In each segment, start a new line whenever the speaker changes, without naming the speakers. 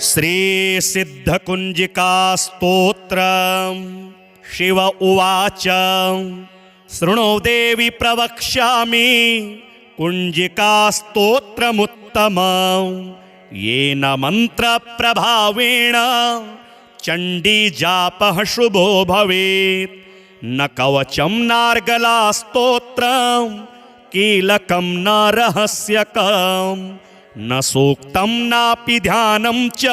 श्री सिद्धकुंजिका स्तोत्रम्। शिव उवाच शृणु देवी प्रवक्ष्यामि कुंजिका स्तोत्रमुत्तमम्। येन मंत्र प्रभावेण चंडी जापः शुभो भवेत्। न कवचं नार्गला स्तोत्रम् कीलकं न रहस्यकम्। न सूक्तं नापि ध्यानं च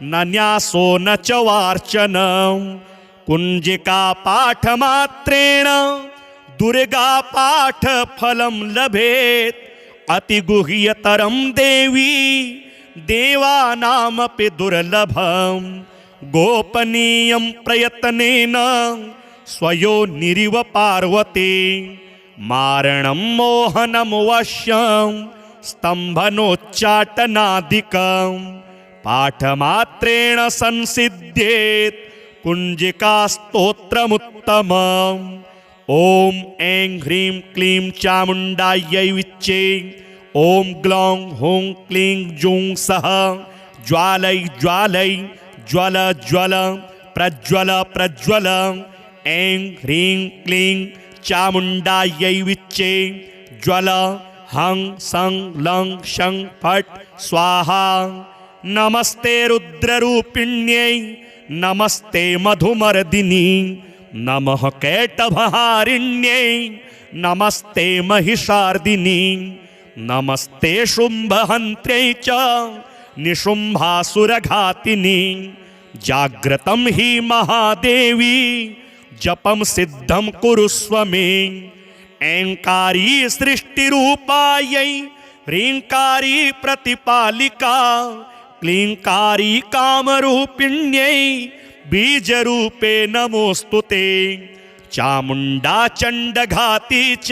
न न्यासो न च वार्चनं। कुंजिका पाठमात्रेण दुर्गा पाठ फलं लभेत्। अतिगुह्यतरं देवी देवानामपि दुर्लभम्। गोपनीयं प्रयत्नेन स्वयोनिरिव पार्वती। मारणं मोहनं वश्यं स्तम्भनोच्चाटनादिकं। पाठमात्रेण संसिद्ध्येत् कुंजिका स्तोत्रमुत्तमम्। ओम ऐं ह्रीं क्लीं चामुण्डायै विच्चे। ओम ग्लौं हूं क्लीं जूं सः। ज्वालै ज्वालै ज्वल ज्वल प्रज्वल प्रज्वल। ऐं ह्रीं क्लीं चामुण्डायै विच्चे। ज्वल हं सं लं शं फट् स्वाहा। नमस्ते रुद्ररूपिण्यै नमस्ते मधुमर्दिनी। नमः कैटभहारिण्यै नमस्ते महिषार्दिनी। नमस्ते शुम्भहन्त्यै च निशुम्भासुरघातिनी। जाग्रतं हि महादेवी जपं सिद्धं कुरुस्व मे। ऐंकारी सृष्टिरूपायै ह्रींकारी प्रतिपालिका। क्लींकारी कामरूपिण्यै बीजरूपे नमोस्तुते। चामुण्डा चण्डघाती च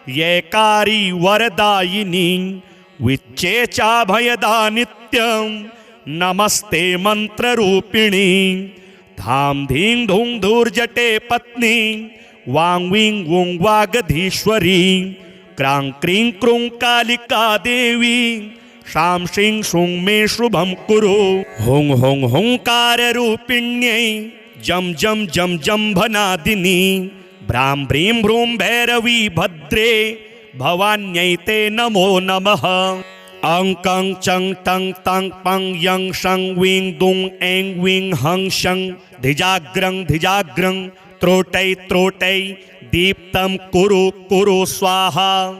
यैकारी वरदायिनी। विच्चे चाभयदा नित्यं नमस्ते मंत्ररूपिणी। धाम धीं धूं धूर्जटे पत्नी वां वीं वुं वागधीश्वरी। क्रां क्रीं क्रूं कालिका देवी शां श्रीं शूं मे शुभं कुरु। हुं हुं हुंकाररूपिण्यै जं जं जं जम्भनादिनी। भ्रां भ्रीं भ्रूं भैरवी भद्रे भवान्यै ते नमो नमः। अं कं चं तं तं पं यं शं वीं दुं ऐं वीं हं शं। धिजाग्रं धिजाग्रं त्रोटै त्रोटै दीप्तं कुरु कुरु स्वाहा।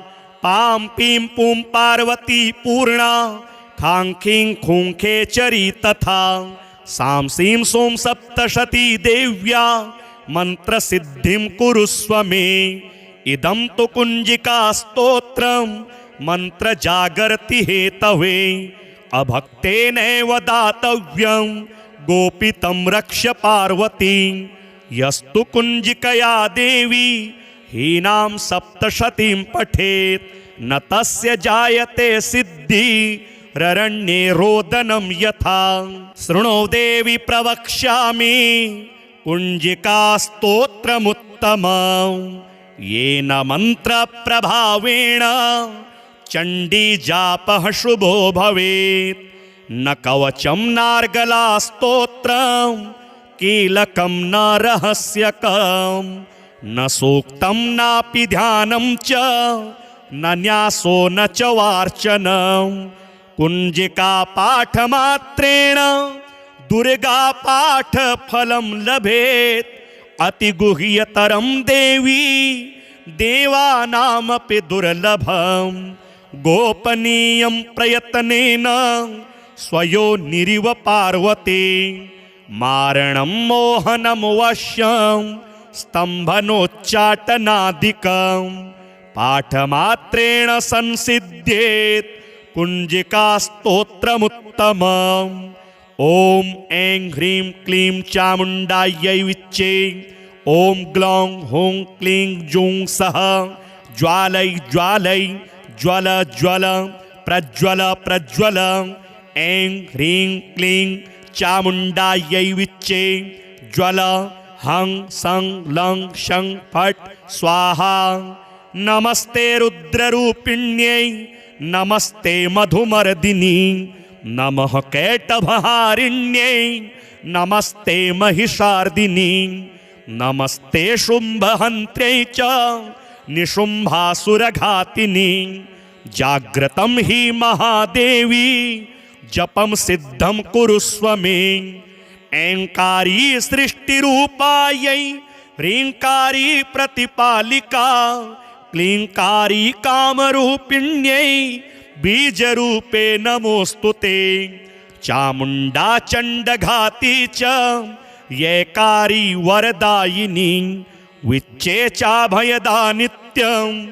पां पीं पुं पार्वती पूर्णा। खां खीं खूं खेचरी तथा। सां सीं सों सप्तशती देव्या मंत्रसिद्धिं कुरुस्व मे। इदं तु कुंजिका स्तोत्रं मंत्र जागर्ति हेतवे। अभक्तेनैव दातव्यं गोपितं रक्ष पार्वती। यस्तु कुंजिकया देवी हीनां सप्तशतीं पठेत् न तस्य जायते सिद्धि ररण्ये रोदनं यथा। शृणु देवी प्रवक्ष्यामि कुंजिका स्तोत्रमुत्तमम्। येन मंत्र प्रभावेण चंडी जापः शुभो भवेत्। न कवचं नार्गला स्तोत्रम् कीलकं न रहस्यकम्। न सूक्तं नापि ध्यानं च न न्यासो न च वार्चनं। कुंजिका पाठमात्रेण दुर्गा पाठ फलं लभेत्। अतिगुह्यतरं देवी देवानामपि दुर्लभम्। गोपनीयं प्रयत्नेन स्वयोनिरिव पार्वती। मारणं मोहनं वश्यं स्तम्भनोच्चाटनादिकं। पाठमात्रेण संसिद्ध्येत् कुंजिका स्तोत्रमुत्तमम्। ओम ऐं ह्रीं क्लीं चामुण्डायै विच्चे। ओम ग्लौं हूं क्लीं जूं सः। ज्वालै ज्वालै ज्वल ज्वल प्रज्वल प्रज्वल। ऐं ह्रीं क्लीं चामुण्डायै विच्चे। ज्वल हं सं लं शं फट् स्वाहा। नमस्ते रुद्ररूपिण्यै नमस्ते मधुमर्दिनी। नमः कैटभहारिण्यै नमस्ते महिषार्दिनी नमस्ते शुम्भहन्त्यै च निशुम्भासुरघातिनी जाग्रतं हि महादेवी जपं सिद्धं कुरुस्व मे ऐङ्कारी सृष्टिरूपायै ह्रीङ्कारी प्रतिपालिका क्लीङ्कारी कामरूपिण्यै बीजरूपे नमोऽस्तुते चामुण्डा चण्डघाती च येकारी वरदायिनी विच्चेचाभयदा नित्यं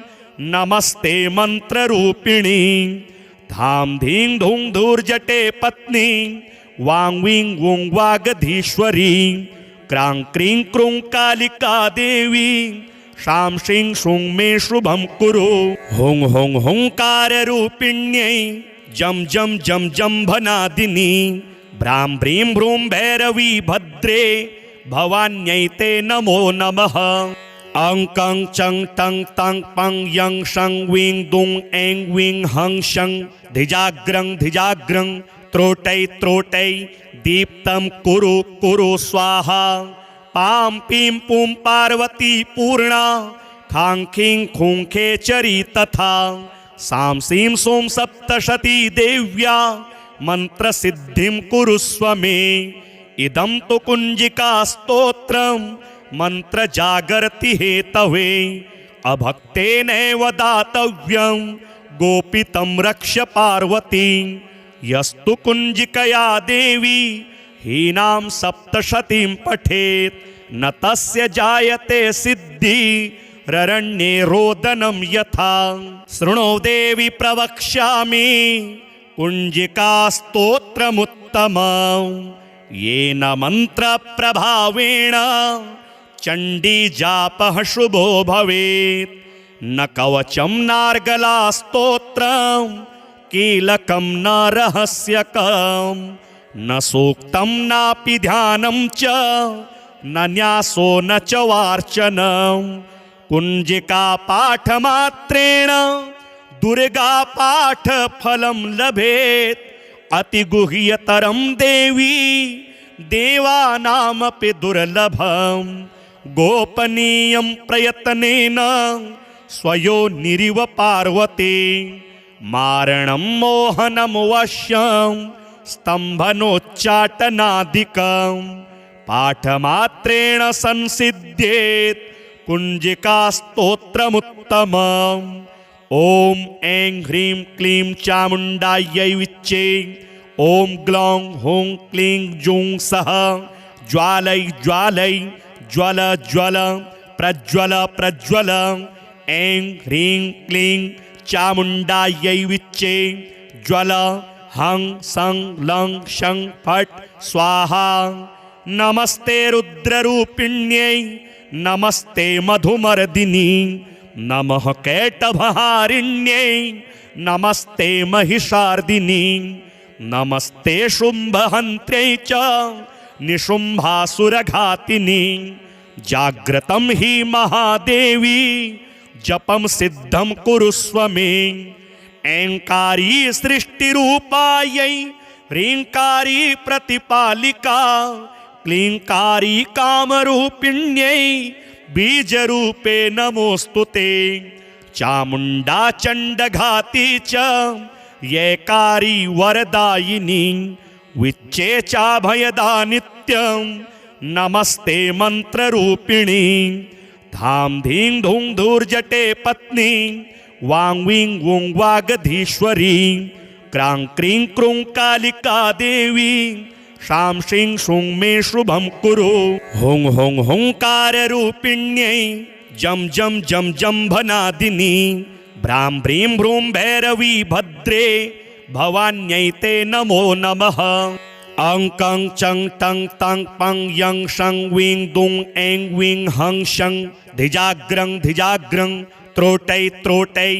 नमस्ते मन्त्ररूपिणी धाम धीं धूं धूर्जटे पत्नी वां वीं वुं वागधीश्वरी क्रां क्रीं क्रूं कालिका देवी शां श्रीं श्रूं मे शुभं कुरु हुं हुं हुंकाररूपिण्यै जं जं जं जम्भनादिनी भ्रां भ्रीं भ्रूं भैरवी भद्रे भवान्यै ते नमो नमः अं कं चं तं तं पं यं शं वीं दुं ऐं वीं हं शं धिजाग्रं धिजाग्रं त्रोटै त्रोटै दीप्तं कुरु कुरु स्वाहा पां पीं पुं पार्वती पूर्णा खां खीं खूं खेचरी तथा सां सीं सों सप्तशती देव्या मन्त्रसिद्धिं कुरुस्व मे इदं तु कुञ्जिका स्तोत्रं मन्त्रजागर्ति हेतवे अभक्तेनैव दातव्यं गोपितं रक्ष पार्वती यस्तु कुञ्जिकया देवी हीनां सप्तशतीं पठेत् न तस्य जायते सिद्धि ररण्ये रोदनं यथा शृणो देवी प्रवक्ष्यामि कुञ्जिका स्तोत्रमुत्तमं येन मन्त्रप्रभावेण चण्डीजापः शुभो भवेत् न कवचं नार्गला स्तोत्रं कीलकं न रहस्यकं न सूक्तं नापि ध्यानं च न न्यासो न च वार्चनं कुञ्जिका पाठमात्रेण दुर्गा पाठफलं लभेत् अतिगुह्यतरं देवी देवानामपि दुर्लभं गोपनीयं प्रयत्नेन स्वयोनिरिव पार्वती मारणं मोहनं वश्यं स्तम्भनोच्चाटनादिकं पाठमात्रेण संसिद्ध्येत् कुञ्जिका स्तोत्रमुत्तमम् ॐ ऐं ह्रीं क्लीं चामुण्डायै विच्चे ॐ ग्लौं हुं क्लीं जूं सः ज्वालै ज्वालै ज्वल ज्वल प्रज्वल प्रज्वल ऐं ह्रीं क्लीं चामुण्डायै विच्चे ज्वल हं सं लं शं फट् स्वाहा नमस्ते रुद्ररूपिण्यै नमस्ते मधुमर्दिनी नमः कैटभहारिण्यै नमस्ते महिषार्दिनी नमस्ते शुम्भहन्त्यै च निशुम्भासुरघातिनी जाग्रतं हि महादेवी जपं सिद्धं कुरुस्व मे ऐङ्कारी सृष्टिरूपायै ह्रीङ्कारी प्रतिपालिका क्लीङ्कारी कामरूपिण्यै बीजरूपे नमोऽस्तुते चामुण्डा चण्डघाती च येकारी वरदायिनी विच्चेचाभयदा नित्यं नमस्ते मन्त्ररूपिणी धाम धीं धूं धूर्जटे पत्नी वां वीं वुं वागधीश्वरी क्रां क्रीं क्रूं कालिका देवी शां श्रीं श्रूं मे शुभं कुरु हुं हुं हुंकाररूपिण्यै जं जं जं जम्भनादिनी भ्रां भ्रीं भ्रूं भैरवी भद्रे भवान्यै ते नमो नमः अं कं चं तं तं पं यं शं वीं दुं ऐं वीं हं शं धिजाग्रं धिजाग्रं त्रोटै त्रोटै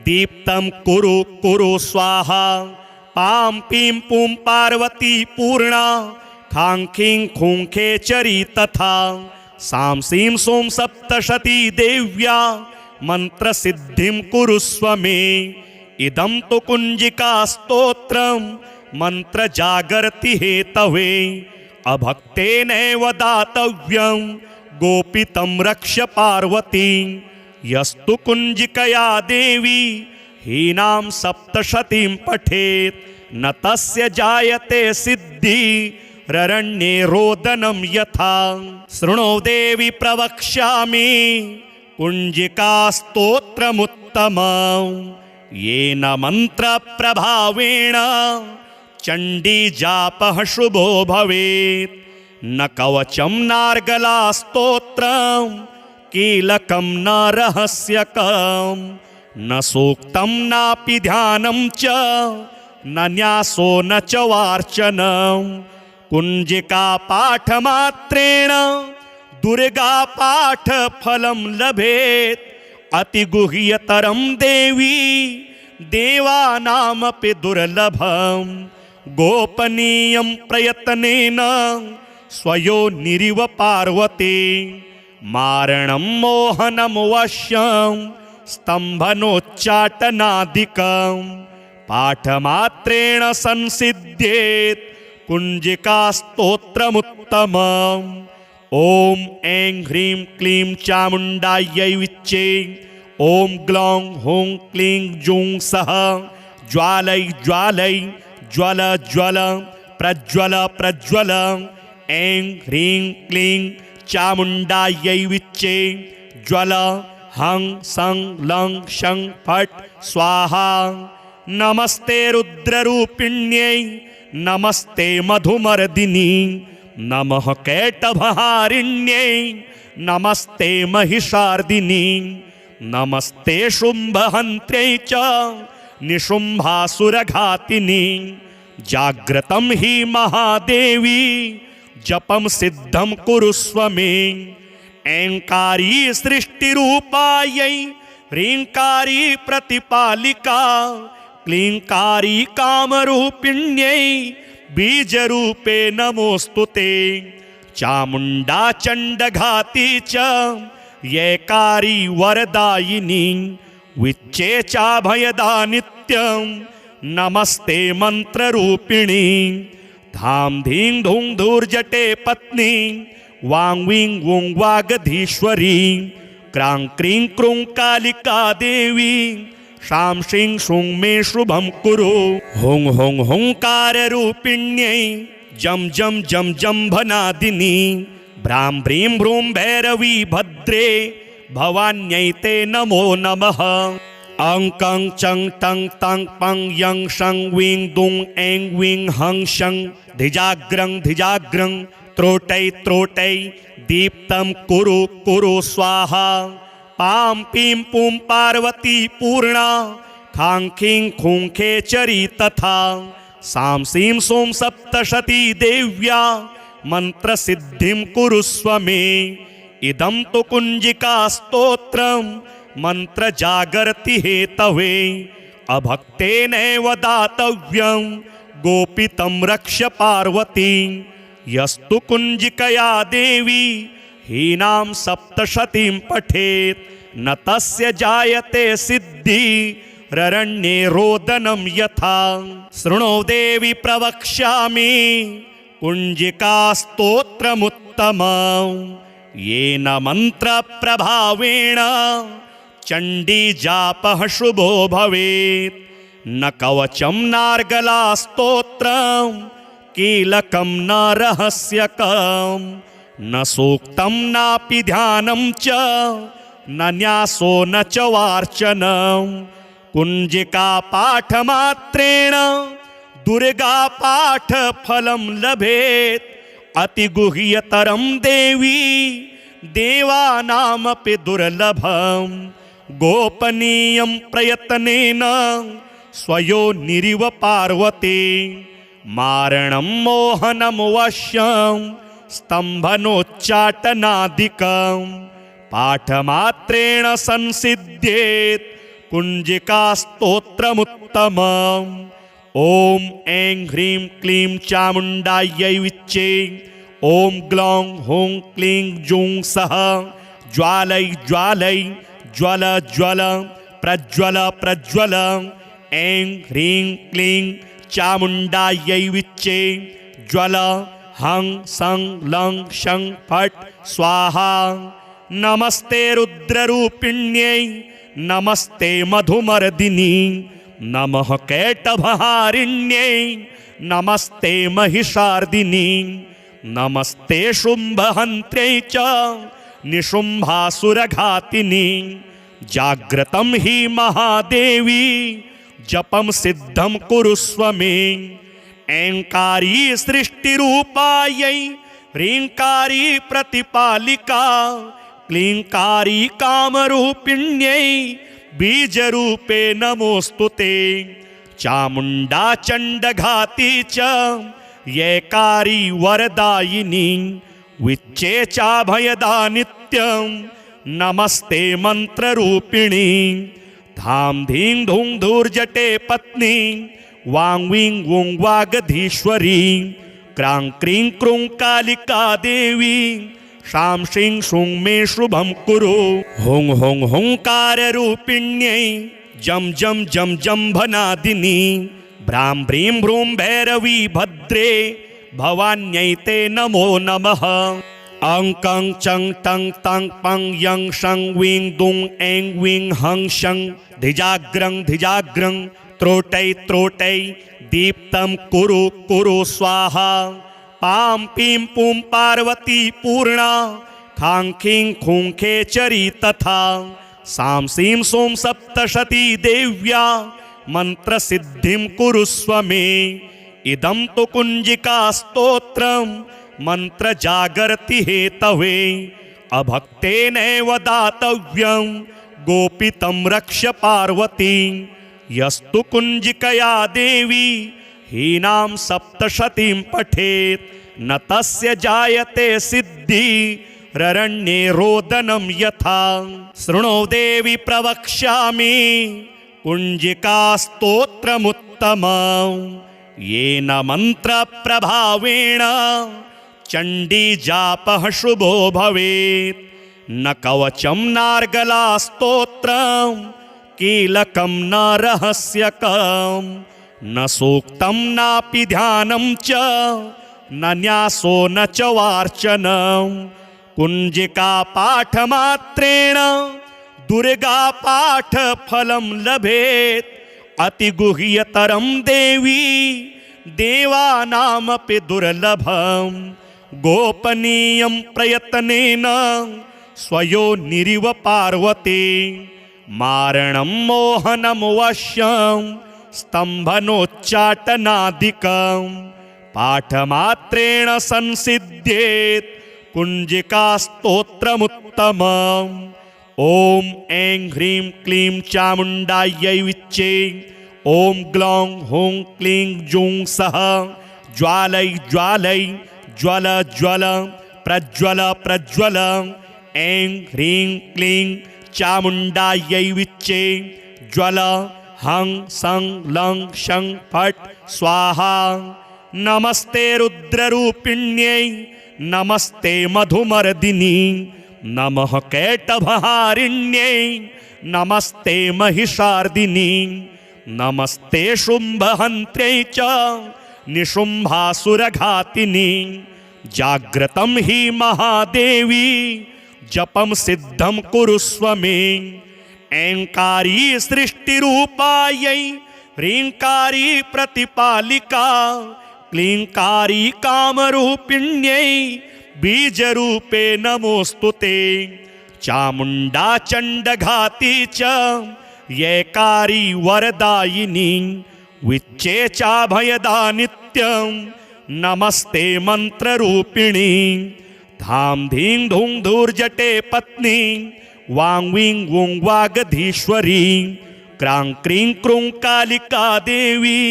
दीप्तं कुरु कुरु स्वाहा पां पीं पुं पार्वती पूर्णा खां खीं खूं खेचरी तथा सां सीं सों सप्तशती देव्या मन्त्रसिद्धिं कुरुस्व मे इदं तु कुञ्जिका स्तोत्रं मंत्र जागर्ति हेतवे अभक्तेनैव दातव्यं गोपितं रक्ष पार्वती यस्तु कुंजिकया देवी हीनां सप्तशतीं पठेत् न तस्य जायते सिद्धि ररण्ये रोदनं यथा। शृणो देवी प्रवक्ष्यामि कुंजिका स्तोत्रमुत्तमं येन मंत्रप्रभावेण चण्डी जापः शुभो भवेत्। न कवचं नार्गला स्तोत्रं कीलकं न रहस्यकं न सूक्तं नापि ध्यानं च न न्यासो न च वार्चनं। कुंजिका पाठमात्रेण दुर्गा पाठ फलं लभेत् अतिगुह्यतरं देवी देवानामपि दुर्लभं। गोपनीयं प्रयत्नेन स्वयोनिरिव पार्वती मारणं मोहनं वश्यं स्तम्भनोच्चाटनादिकं पाठमात्रेण संसिद्ध्येत् कुंजिका स्तोत्रमुत्तमम्। ओम ऐं ह्रीं क्लीं चामुण्डायै विच्चे ओम ग्लौं हूं क्लीं जूं सः ज्वालै ज्वालै ज्वल ज्वल प्रज्वल प्रज्वल। ऐं ह्रीं क्लीं चामुण्डायै विच्चे ज्वल हं सं लं शं फट् स्वाहा। नमस्ते रुद्ररूपिण्यै नमस्ते मधुमर्दिनी नमः कैटभहारिण्यै नमस्ते महिषार्दिनी नमस्ते शुम्भहन्त्यै च निशुम्भासुरघातिनी। जाग्रतं हि महादेवी जपं सिद्धं कुरुस्व मे। ऐंकारी सृष्टिरूपायै ह्रींकारी प्रतिपालिका क्लींकारी कामरूपिण्यै बीजरूपे नमोस्तुते। चामुण्डा चण्डघाती च यैकारी वरदायिनी विच्चे चाभयदा नित्यं नमस्ते मंत्ररूपिणी। धाम धीं धूं धूर्जटे पत्नी वां वीं वुं वागधीश्वरी क्रां क्रीं क्रूं कालिका देवी शां श्रीं शूं मे शुभं कुरु। हुं हुं हुंकार रूपिण्यै जम जम जम जम्भनादिनी भ्रां भ्रीं भ्रूं भैरवी भद्रे भवान्यै ते नमो नमः। अं कं चं टं तं पं यं शं वीं दुं ऐं वीं हं शं धिजाग्रं धिजाग्रं त्रोटै त्रोटै दीप्तं कुरु कुरु स्वाहा। पां पीं पुं पार्वती पूर्णा खां खीं खूं खेचरी तथा सां सीं सों सप्तशती देव्या मंत्रसिद्धिं कुरुस्व मे। इदं तु कुंजिका स्तोत्रं मंत्र जागर्ति हेतवे अभक्तेनैव दातव्यं गोपितं रक्ष पार्वती यस्तु कुंजिकया देवी हीनां सप्तशतीं पठेत् न तस्य जायते सिद्धि ररण्ये रोदनं यथा। शृणो देवी प्रवक्ष्यामि कुंजिका स्तोत्रमुत्तमं येन मंत्रप्रभावेण चण्डी जापः शुभो भवेत्। न कवचं नार्गला स्तोत्रं कीलकं न रहस्यकं न सूक्तं नापि ध्यानं च न न्यासो न च वार्चनं। कुंजिका पाठमात्रेण दुर्गा पाठ फलं लभेत् अतिगुह्यतरं देवी देवानामपि दुर्लभं। गोपनीयं प्रयत्नेन स्वयोनिरिव पार्वती मारणं मोहनं वश्यं स्तम्भनोच्चाटनादिकं पाठमात्रेण संसिद्ध्येत् कुंजिका स्तोत्रमुत्तमम्। ओम ऐं ह्रीं क्लीं चामुण्डायै विच्चे ओम ग्लौं हूं क्लीं जूं सः ज्वालै ज्वालै ज्वल ज्वल प्रज्वल प्रज्वल। ऐं ह्रीं क्लीं चामुण्डायै विच्चे ज्वल हं सं लं शं फट् स्वाहा। नमस्ते रुद्ररूपिण्यै नमस्ते मधुमर्दिनी नमः कैटभहारिण्यै नमस्ते महिषार्दिनी नमस्ते शुम्भहन्त्र्यै च निशुम्भासुरघातिनी। जाग्रतं हि महादेवी जपं सिद्धं कुरुस्व मे। ऐङ्कारी सृष्टिरूपायै ह्रीङ्कारी प्रतिपालिका क्लीङ्कारी कामरूपिण्यै बीजरूपे नमोऽस्तुते। चामुण्डा चण्डघाती च येकारी वरदायिनी विच्चे चाभयदा नित्यं नमस्ते मन्त्ररूपिणी। धां धीं धूं धूर्जटे पत्नी वां वीं वुं वागधीश्वरी क्रां क्रीं क्रूं कालिका देवी शां शीं शूं मे शुभं कुरु। हुं हुं हुंकाररूपिण्यै जं जं जं जम्भनादिनी भ्रां भ्रीं भ्रूं भैरवी भद्रे भवान्यै ते नमो नमः। अं कं चं तं तं पं यं शं वीं दुं ऐं वीं हं शं धिजाग्रं धिजाग्रं त्रोटै त्रोटै दीप्तं कुरु कुरु स्वाहा। पां पीं पुं पार्वती पूर्णा खां खीं खूं खेचरी तथा सां सीं सों सप्तशती देव्या मन्त्रसिद्धिं कुरुस्व मे। इदं तु कुञ्जिका स्तोत्रं मन्त्रजागर्ति हेतवे अभक्तेनैव दातव्यं गोपितं रक्ष पार्वती। यस्तु कुञ्जिकया देवी हीनां सप्तशतीं पठेत् न तस्य जायते सिद्धि ररण्ये रोदनं यथा। शृणु देवी प्रवक्ष्यामि कुञ्जिका स्तोत्रमुत्तमं येन मन्त्रप्रभावेण चण्डीजापः शुभो भवेत्। न कवचं नार्गला स्तोत्रं कीलकं न रहस्यकं न सूक्तं नापि ध्यानं च न न्यासो न च वार्चनं। कुञ्जिका पाठमात्रेण दुर्गा पाठफलं लभेत्। अतिगुह्यतरं देवी देवानामपि दुर्लभं गोपनीयं प्रयत्नेन स्वयोनिरिव पार्वती। मारणं मोहनं वश्यं स्तम्भनोच्चाटनादिकं पाठमात्रेण संसिद्ध्येत् कुञ्जिका स्तोत्रमुत्तमम्। ॐ ऐं ह्रीं क्लीं चामुण्डायै विच्चे ॐ ग्लौं हुं क्लीं जूं सः ज्वालै ज्वालै ज्वल ज्वल प्रज्वल प्रज्वल। ऐं ह्रीं क्लीं चामुण्डायै विच्चे ज्वल हं सं लं शं फट् स्वाहा। नमस्ते रुद्ररूपिण्यै नमस्ते मधुमर्दिनी नमः कैटभहारिण्यै नमस्ते महिषार्दिनी नमस्ते शुम्भहन्त्र्यै च निशुम्भासुरघातिनी। जाग्रतं हि महादेवी जपं सिद्धं कुरुस्व मे। ऐङ्कारी सृष्टिरूपायै ह्रीङ्कारी प्रतिपालिका क्लीङ्कारी कामरूपिण्यै बीजरूपे नमोऽस्तुते। चामुण्डा चण्डघाती च येकारी वरदायिनी विच्चे चाभयदा नित्यं नमस्ते मन्त्ररूपिणी। धां धीं धूं धूर्जटे पत्नी वां वीं वुं वागधीश्वरी क्रां क्रीं क्रूं कालिका देवी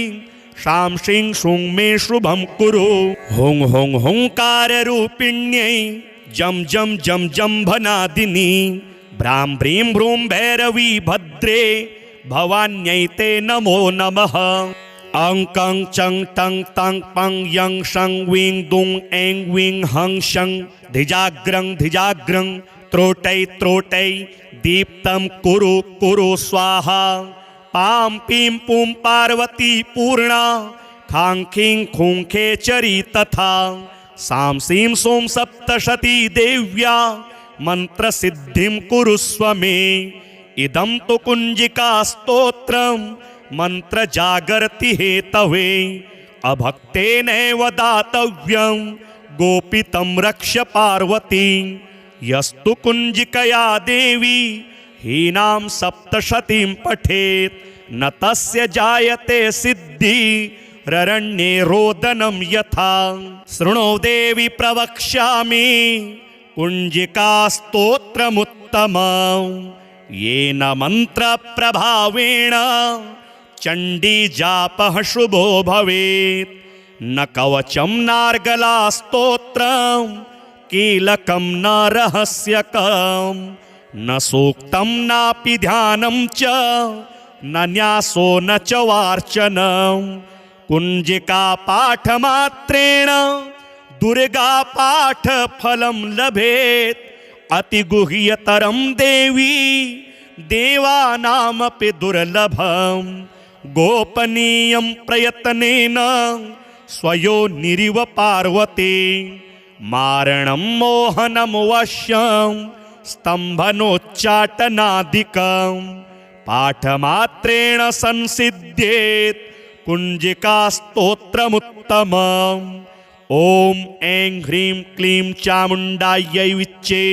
शां शीं शूं मे शुभं कुरु। हुं हुं हुंकाररूपिण्यै जं जं जं जम्भनादिनी भ्रां भ्रीं भ्रूं भैरवी भद्रे भवान्यै ते नमो नमः। अं कं चं तं तं पं यं शं वीं दुं ऐं वीं हं शं धिजाग्रं धिजाग्रं त्रोटै त्रोटै दीप्तं कुरु कुरु स्वाहा। पां पीं पुं पार्वती पूर्णा खाङ्खीं खूङ्खे चरी तथा सां सीं सों सप्तशती देव्या मन्त्रसिद्धिं कुरुस्व मे इदं तु कुञ्जिका स्तोत्रं मन्त्रजागर्ति हेतवे अभक्तेनैव दातव्यं गोपितं रक्ष पार्वती यस्तु कुञ्जिकया देवी हीनां सप्तशतीं पठेत् न तस्य जायते सिद्धि ररण्ये रोदनं यथा शृणो देवी प्रवक्ष्यामि कुञ्जिका स्तोत्रमुत्तमं येन मन्त्रप्रभावेण चण्डी जापः शुभो भवेत् न कवचं नार्गला स्तोत्रं कीलकं न रहस्यकं न सूक्तं नापि ध्यानं च न न्यासो न च वार्चनं कुञ्जिका पाठमात्रेण दुर्गा पाठफलं लभेत् अतिगुह्यतरं देवी देवानामपि दुर्लभं गोपनीयं प्रयत्नेन स्वयोनिरिव पार्वती मारणं मोहनं वश्यं स्तम्भनोच्चाटनादिकं पाठमात्रेण संसिद्ध्येत् कुञ्जिका स्तोत्रमुत्तमम् ॐ ऐं ह्रीं क्लीं चामुण्डायै विच्चे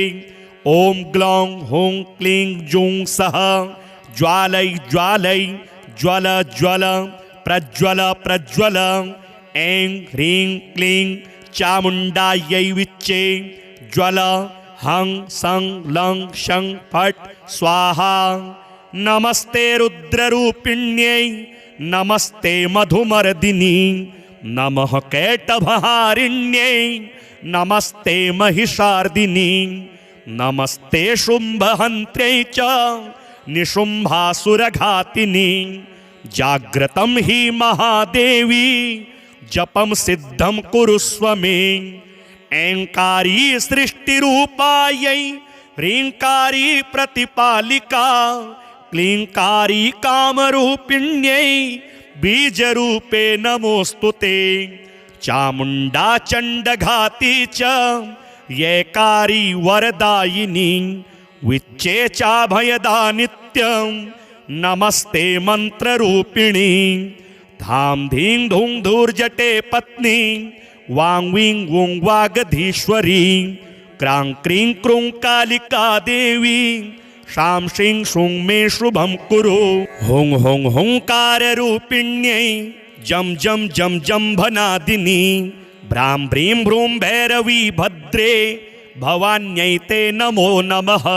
ॐ ग्लौं हूं क्लीं जूं सः ज्वालै ज्वालै ज्वल ज्वल प्रज्वल प्रज्वल ऐं ह्रीं क्लीं चामुण्डायै विच्चे ज्वल हं सं लं शं फट् स्वाहा नमस्ते रुद्ररूपिण्यै नमस्ते मधुमर्दिनी नमः कैटभहारिण्यै नमस्ते महिषार्दिनी नमस्ते शुम्भहन्त्र्यै च निशुम्भासुरघातिनी जाग्रतं हि महादेवी जपं सिद्धं कुरुस्व मे ऐङ्कारी सृष्टिरूपायै ह्रीङ्कारी प्रतिपालिका क्लीङ्कारी कामरूपिण्यै बीजरूपे नमोऽस्तुते चामुण्डा चण्डघाती च यैकारी वरदायिनी विच्चे चाभयदा नित्यं नमस्ते मन्त्ररूपिणी धाम धीं धूं धूर्जटे पत्नी वां वीं वुं वागधीश्वरी क्रां क्रीं क्रूं कालिका देवी शां श्रीं शूं मे शुभं कुरु हुं हुं हुंकाररूपिण्यै जं जं जं जम्भनादिनी भ्रां भ्रीं भ्रूं भैरवी भद्रे भवान्यै ते नमो नमः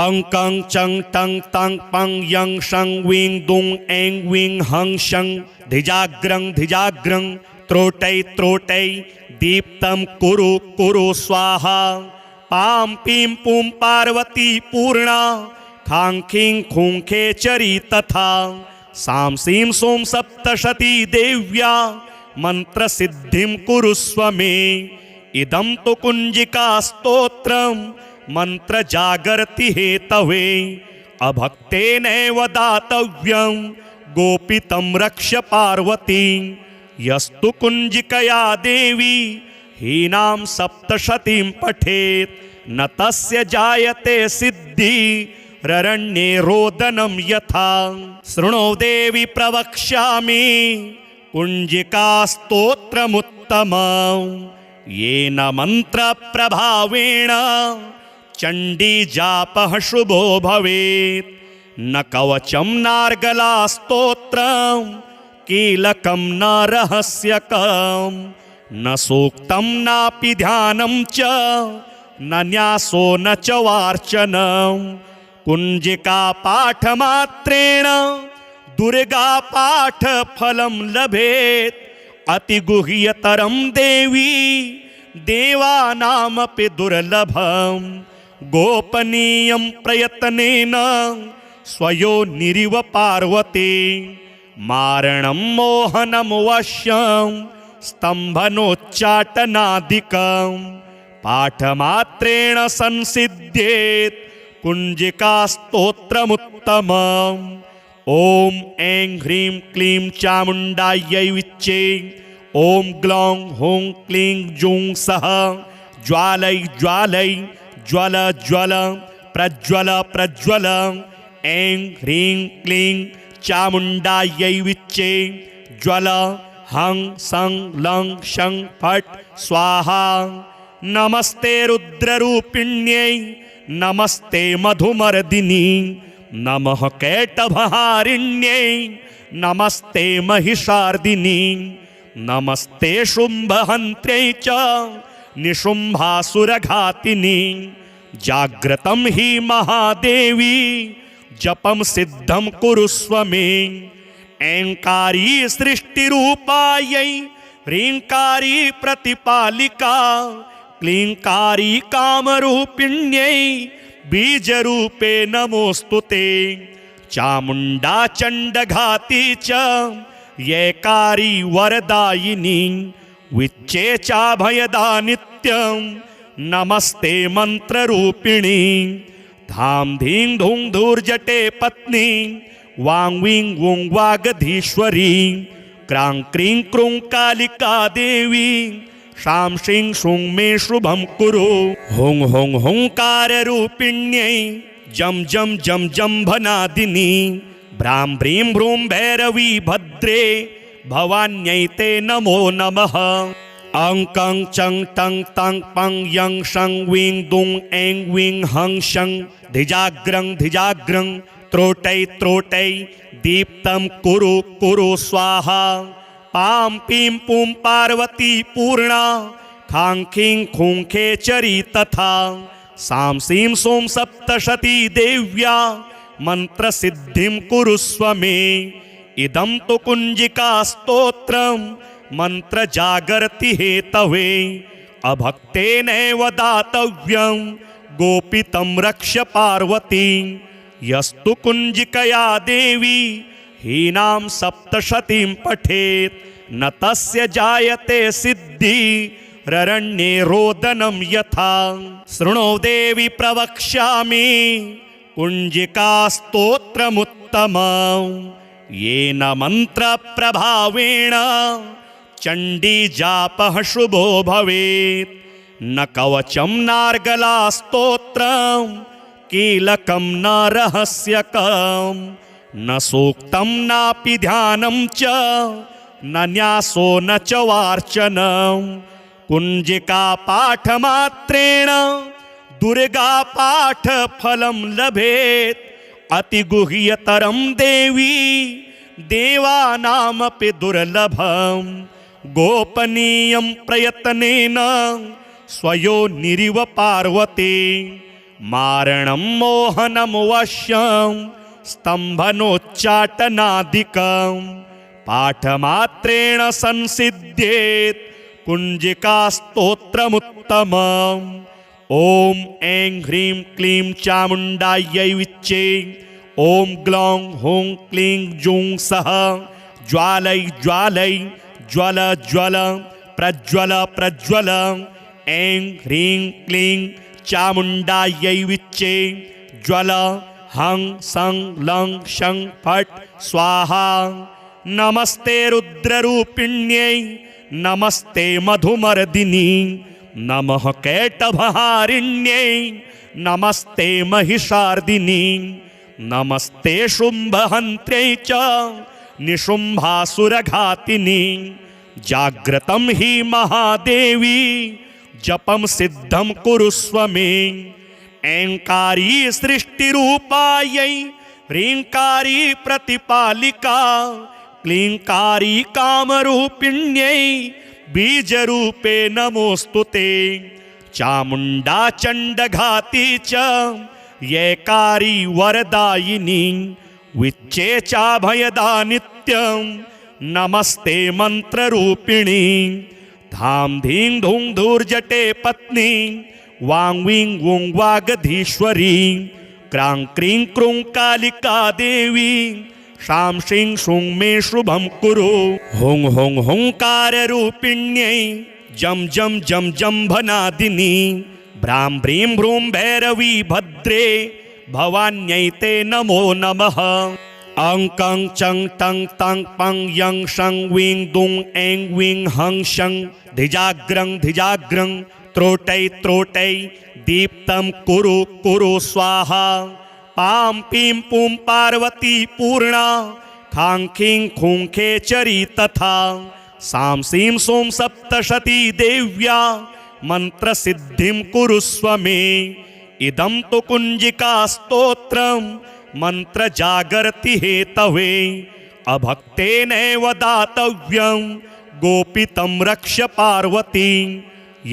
अं कं चं टं तं पं यं शं वीं दुं ऐं वीं हं शं धिजाग्रं धिजाग्रं त्रोटै त्रोटै दीप्तं कुरु कुरु स्वाहा पां पीं पुं पार्वती पूर्णा खां खीं खूं खेचरी तथा सां सीं सों सप्तशती देव्या मन्त्रसिद्धिं कुरुस्व मे इदं तु कुञ्जिका स्तोत्रं मन्त्रजागर्ति हेतवे अभक्तेनैव दातव्यं गोपितं रक्ष पार्वती यस्तु कुञ्जिकया देवी हीनां सप्तशतीं पठेत् न तस्य जायते सिद्धि ररण्ये रोदनं यथा शृणो देवी प्रवक्ष्यामि कुञ्जिका स्तोत्रमुत्तमं येन मन्त्रप्रभावेण चण्डी जापः शुभो भवेत् न कवचं नार्गला स्तोत्रं कीलकं न रहस्यकं न सूक्तं नापि ध्यानं च न न्यासो न च वार्चनं कुञ्जिका पाठमात्रेण दुर्गा पाठफलं लभेत् अतिगुह्यतरं देवी देवानामपि दुर्लभं गोपनीयं प्रयत्नेन स्वयोनिरिव पार्वती मारणं मोहनं वश्यं स्तम्भनोच्चाटनादिकं पाठमात्रेण संसिद्ध्येत् कुञ्जिका स्तोत्रमुत्तमम् ॐ ऐं ह्रीं क्लीं चामुण्डायै विच्चे ॐ ग्लौं हुं क्लीं जूं सः ज्वालै ज्वालै ज्वल ज्वल प्रज्वल प्रज्वल ऐं ह्रीं क्लीं चामुण्डायै विच्चे ज्वल हं सं लं शं फट् स्वाहा। नमस्ते रुद्ररूपिण्यै नमस्ते मधुमर्दिनी नमः कैटभहारिण्यै नमस्ते महिषार्दिनी नमस्ते शुम्भहन्त्र्यै च निशुम्भासुरघातिनी। जाग्रतं हि महादेवी जपं सिद्धं कुरुस्व मे। ऐंकारी सृष्टिरूपायै ह्रींकारी प्रतिपालिका क्लींकारी कामरूपिण्यै बीजरूपे नमोस्तुते। चामुण्डा चण्डघाती च येकारी वरदायिनी विच्चे चाभयदा नित्यं नमस्ते मन्त्ररूपिणी। धाम धीं धूं धूर्जटे पत्नी वां वीं वुं वागधीश्वरी क्रां क्रीं क्रूं कालिका देवी शां श्रीं शूं मे शुभं कुरु। हुं हुं हुंकाररूपिण्यै जं जं जं जम्भनादिनी भ्रां भ्रीं भ्रूं भैरवी भद्रे भवान्यै ते नमो नमः। अं कं चं तं तं पं यं शं वीं दुं ऐं वीं हं शं धिजाग्रं धिजाग्रं त्रोटै त्रोटै दीप्तं कुरु कुरु स्वाहा। पां पीं पुं पार्वती पूर्णा खां खीं खूं खेचरी तथा सां सीं सों सप्तशती देव्या मन्त्रसिद्धिं कुरुस्व मे। इदं तु कुञ्जिका स्तोत्रं मन्त्रजागर्ति हेतवे अभक्तेनैव दातव्यं गोपितं रक्ष पार्वती। यस्तु कुञ्जिकया देवी हीनां सप्तशतीं पठेत् न तस्य जायते सिद्धि ररण्ये रोदनं यथा। शृणो देवी प्रवक्ष्यामि कुञ्जिका स्तोत्रमुत्तमं येन मन्त्रप्रभावेण चण्डीजापः शुभो भवेत्। न कवचं नार्गला स्तोत्रं कीलकं न रहस्यकं न सूक्तं नापि ध्यानं च न न्यासो न च वार्चनं। कुञ्जिका पाठमात्रेण दुर्गा पाठफलं लभेत्। अतिगुह्यतरं देवी देवानामपि दुर्लभं गोपनीयं प्रयत्नेन स्वयोनिरिव पार्वती। मारणं मोहनं वश्यं स्तम्भनोच्चाटनादिकं पाठमात्रेण संसिद्ध्येत् कुञ्जिका स्तोत्रमुत्तमम्। ॐ ऐं ह्रीं क्लीं चामुण्डायै विच्चे ॐ ग्लौं हुं क्लीं जूं सः ज्वालै ज्वालै ज्वल ज्वल प्रज्वल प्रज्वल ऐं ह्रीं क्लीं चामुण्डायै विच्चे ज्वल हं सं लं शं फट् स्वाहा। नमस्ते रुद्ररूपिण्यै नमस्ते मधुमर्दिनी नमः कैटभहारिण्यै नमस्ते महिषार्दिनी नमस्ते शुम्भहन्त्र्यै च निशुम्भासुरघातिनी। जाग्रतं हि महादेवी जपं सिद्धं कुरुस्व मे। ऐंकारी सृष्टिरूपायै ह्रींकारी प्रतिपालिका क्लींकारी कामरूपिण्यै बीजरूपे नमोस्तुते। चामुण्डा चण्डघाती च येकारी वरदायिनी विच्चे चाभयदा नित्यं नमस्ते मन्त्ररूपिणी। धाम धीं धूं धूर्जटे पत्नी वां वीं वुं वागधीश्वरी क्रां क्रीं क्रूं कालिका देवी शां श्रीं शूं मे शुभं कुरु। हुं हुं हुंकाररूपिण्यै जं जं जं जम्भनादिनी भ्रां भ्रीं भ्रूं भैरवी भद्रे भवान्यै ते नमो नमः। अं कं चं तं तं पं यं शं वीं दुं ऐं वीं हं शं धिजाग्रं धिजाग्रं त्रोटै त्रोटै दीप्तं कुरु कुरु स्वाहा पां पीं पुं पार्वती पूर्णा खां खीं खूं खेचरी तथा सां सीं सों सप्तशती देव्या मंत्रसिद्धिं कुरुस्व मे इदं तु कुञ्जिका स्तोत्रं मंत्र जागर्ति हेतवे अभक्तेनैव दातव्यं गोपितं रक्ष पार्वती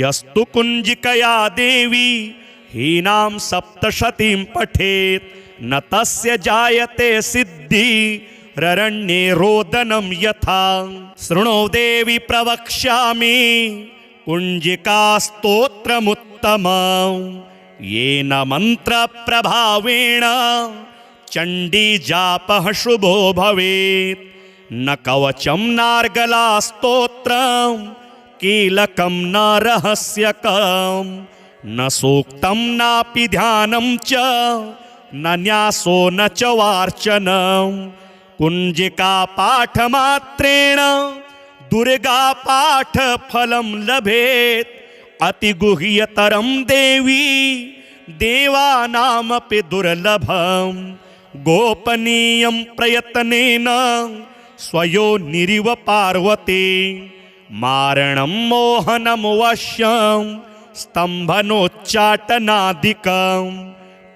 यस्तु कुञ्जिकया देवी हीनां सप्तशतीं पठेत् न तस्य जायते सिद्धि ररण्ये रोदनं यथा शृणो देवी प्रवक्ष्यामि कुञ्जिका स्तोत्रमुत्तमं येन मन्त्रप्रभावेण चण्डी जापः शुभो भवेत् न कवचं नार्गला स्तोत्रं कीलकं न रहस्यकं न सूक्तं नापि ध्यानं च न न्यासो न च वार्चनं कुञ्जिका पाठमात्रेण दुर्गा पाठफलं लभेत् अतिगुह्यतरं देवी देवानामपि दुर्लभं गोपनीयं प्रयत्नेन स्वयोनिरिव पार्वती मारणं मोहनं वश्यं स्तम्भनोच्चाटनादिकं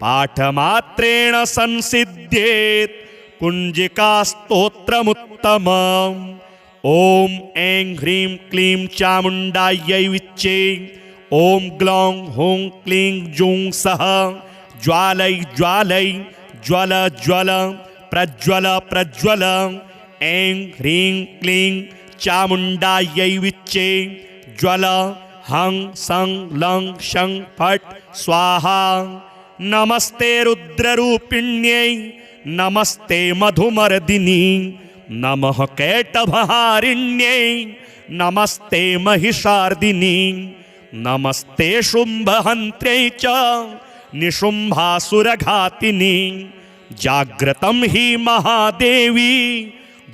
पाठमात्रेण संसिद्ध्येत् कुञ्जिका स्तोत्रमुत्तमम् ॐ ऐं ह्रीं क्लीं चामुण्डायै विच्चे ॐ ग्लौं हूं क्लीं जूं सः ज्वालै ज्वालै ज्वल ज्वल प्रज्वल प्रज्वल ऐं ह्रीं क्लीं चामुण्डायै विच्चे ज्वल हं सं लं शं फट् स्वाहा नमस्ते रुद्ररूपिण्यै नमस्ते मधुमर्दिनी नमः कैटभहारिण्यै नमस्ते महिषार्दिनी नमस्ते शुम्भहन्त्र्यै च निशुम्भासुरघातिनी जाग्रतं हि महादेवी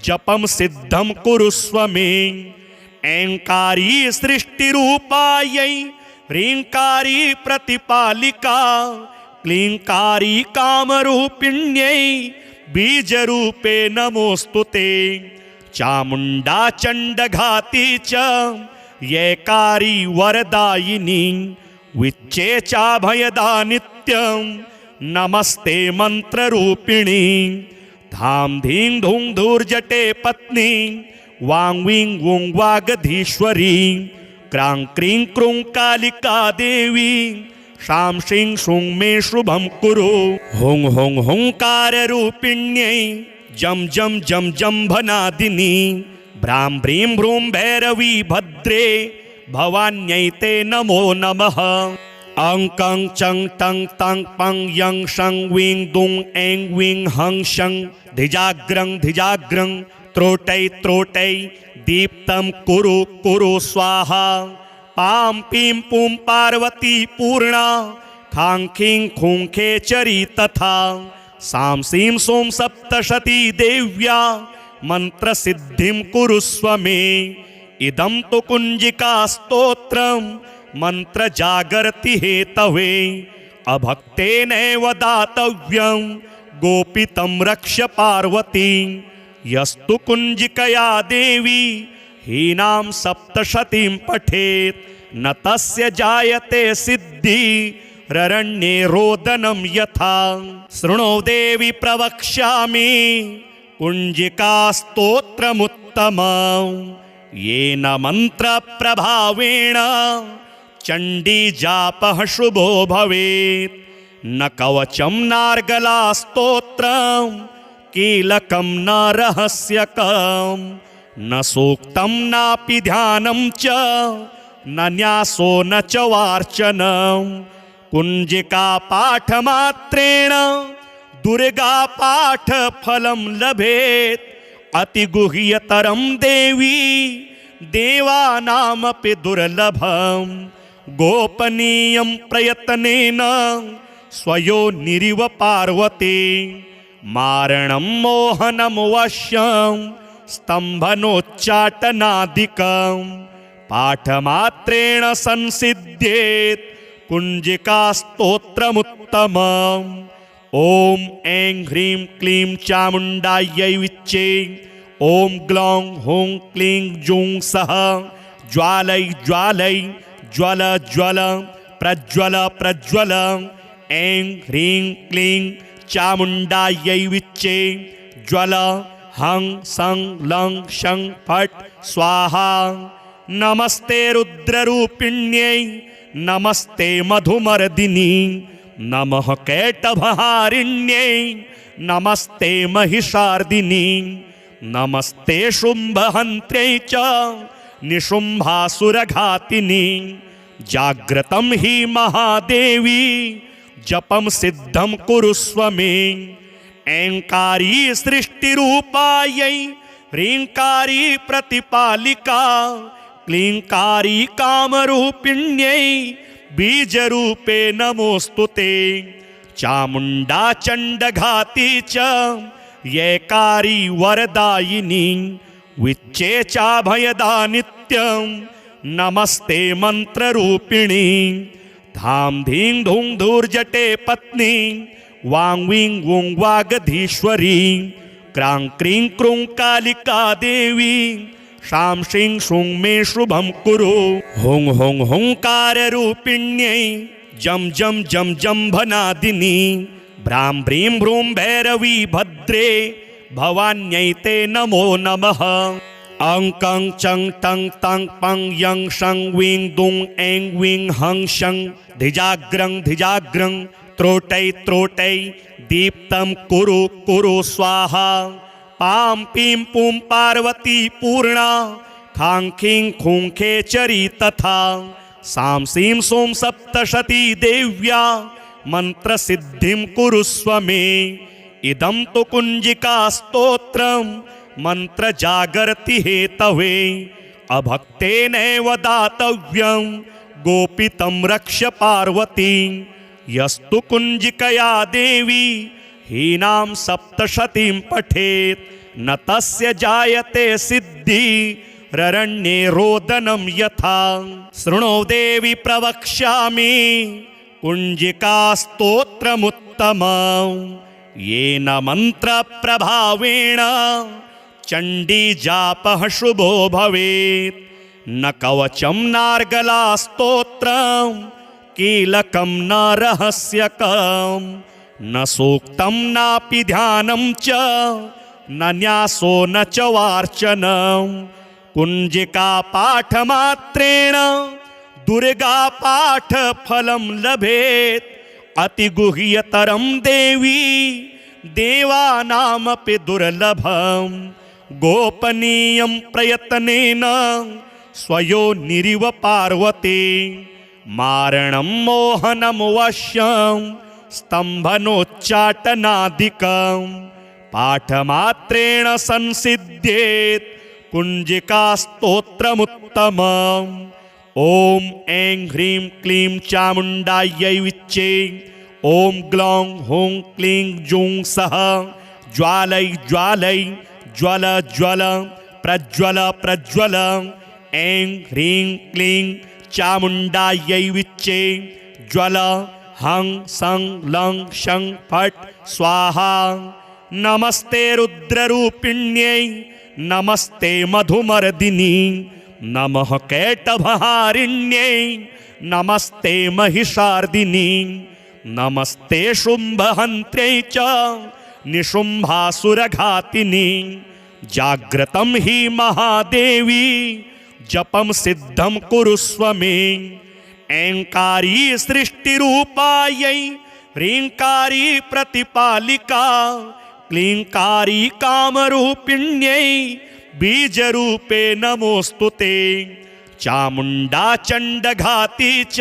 जपं सिद्धं कुरुस्व मे ऐङ्कारी सृष्टिरूपायै ह्रीङ्कारी प्रतिपालिका क्लीङ्कारी कामरूपिण्यै बीजरूपे नमोस्तुते चामुण्डा चण्डघाती च येकारी वरदायिनी विच्चे चाभयदा नित्यं नमस्ते मन्त्ररूपिणी धाम धीं धूं धूर्जटे पत्नी वां वीं वुं वागधीश्वरी क्रां क्रीं क्रूं कालिका देवी शां शीं शूं मे शुभं कुरु हुं हुं हुंकाररूपिण्यै जं जं जं जम्भनादिनी भ्रां भ्रीं भ्रूं भैरवी भद्रे भवान्यै ते नमो नमः अं कं चं तं तं पं यं शं वीं दुं ऐं वीं हं शं धिजाग्रं धिजाग्रं त्रोटै त्रोटै दीप्तं कुरु कुरु स्वाहा पां पीं पुं पार्वती पूर्णा खां खीं खूं खेचरी तथा सां सीं सों सप्तशती देव्या मंत्रसिद्धिं कुरुस्व मे इदं तु कुञ्जिका स्तोत्रं मंत्र जागर्ति हेतवे अभक्तेनैव दातव्यं गोपितं रक्ष पार्वती यस्तु कुञ्जिकया देवी हीनां सप्तशतीं पठेत् न तस्य जायते सिद्धि ररण्ये रोदनं यथा शृणो देवी प्रवक्ष्यामि कुञ्जिका स्तोत्रमुत्तमं येन मन्त्रप्रभावेण चण्डी जापः शुभो भवेत् न कवचं नार्गला स्तोत्रं कीलकं न रहस्यकं न सूक्तं नापि ध्यानं च न न्यासो न च वार्चनं कुञ्जिका पाठमात्रेण दुर्गा पाठफलं लभेत् अतिगुह्यतरं देवी देवानामपि दुर्लभं गोपनीयं प्रयत्नेन स्वयोनिरिव पार्वती मारणं मोहनं वश्यं स्तम्भनोच्चाटनादिकं पाठमात्रेण संसिद्ध्येत् कुञ्जिकास्तोत्रमुत्तमम्। ॐ ऐं ह्रीं क्लीं चामुण्डायै विच्चे। ॐ ग्लौं हूं क्लीं जूं सः ज्वालै ज्वालै ज्वल ज्वल प्रज्वल प्रज्वल। ऐं ह्रीं क्लीं चामुण्डायै विच्चे। ज्वल हं सं लं शं फट् स्वाहा। नमस्ते रुद्ररूपिण्यै नमस्ते मधुमर्दिनी नमः कैटभहारिण्यै नमस्ते महिषार्दिनी नमस्ते शुम्भहन्त्र्यै च निशुम्भासुरघातिनी। जाग्रतं हि महादेवी जपं सिद्धं कुरुस्व मे। ऐंकारी सृष्टिरूपायै ह्रींकारी प्रतिपालिका क्लींकारी कामरूपिण्यै बीजरूपे नमोस्तुते। चामुण्डा चण्डघाती च येकारी वरदायिनी विच्चे चाभयदा नित्यं नमस्ते मन्त्ररूपिणी। धाम धीं धूं धूर्जटे पत्नी वां वीं वुं वागधीश्वरी। क्रां क्रीं क्रूं कालिका देवी शां शीं शूं मे शुभं कुरु। हुं हुं हुंकाररूपिण्यै जं जं जं जम्भनादिनी भ्रां भ्रीं भ्रूं भैरवी भद्रे भवान्यै ते नमो नमः। अं कं चं टं तं पं यं शं वीं दुं ऐं वीं हं शं धिजाग्रं धिजाग्रं त्रोटै त्रोटै दीप्तं कुरु कुरु स्वाहा। पां पीं पुं पार्वती पूर्णा खां खीं खूं खेचरी तथा सां सीं सों सप्तशती देव्या मन्त्रसिद्धिं कुरुस्व मे। इदं तु कुञ्जिका स्तोत्रं मन्त्रजागर्ति हेतवे अभक्तेनैव दातव्यं गोपितं रक्ष पार्वती। यस्तु कुञ्जिकया देवी हीनां सप्तशतीं पठेत् न तस्य जायते सिद्धि ररण्ये रोदनं यथा। शृणो देवी प्रवक्ष्यामि कुञ्जिका स्तोत्रमुत्तमं येन मन्त्रप्रभावेण चण्डीजापः शुभो भवेत्। न कवचं नार्गला स्तोत्रं कीलकं न रहस्यकं न सूक्तं नापि ध्यानं च न न्यासो न च वार्चनं। कुञ्जिका पाठमात्रेण दुर्गा पाठफलं लभेत्। अतिगुह्यतरं देवी देवानामपि दुर्लभं गोपनीयं प्रयत्नेन स्वयोनिरिव पार्वती। मारणं मोहनं वश्यं स्तम्भनोच्चाटनादिकं पाठमात्रेण संसिद्ध्येत् कुञ्जिका स्तोत्रमुत्तमम्। ॐ ऐं ह्रीं क्लीं चामुण्डायै विच्चे। ॐ ग्लौं हूं क्लीं जूं सः ज्वालै ज्वालै ज्वल ज्वल प्रज्वल प्रज्वल। ऐं ह्रीं क्लीं चामुण्डायै विच्चे। ज्वल हं सं लं शं फट् स्वाहा। नमस्ते रुद्ररूपिण्यै नमस्ते मधुमर्दिनी नमः कैटभहारिण्यै नमस्ते महिषार्दिनी नमस्ते शुम्भहन्त्र्यै च निशुम्भासुरघातिनी। जाग्रतं हि महादेवी जपं सिद्धं कुरुस्व मे। ऐंकारी सृष्टिरूपायै ह्रींकारी प्रतिपालिका क्लींकारी कामरूपिण्यै बीजरूपे नमोस्तुते। चामुण्डा चण्डघाती च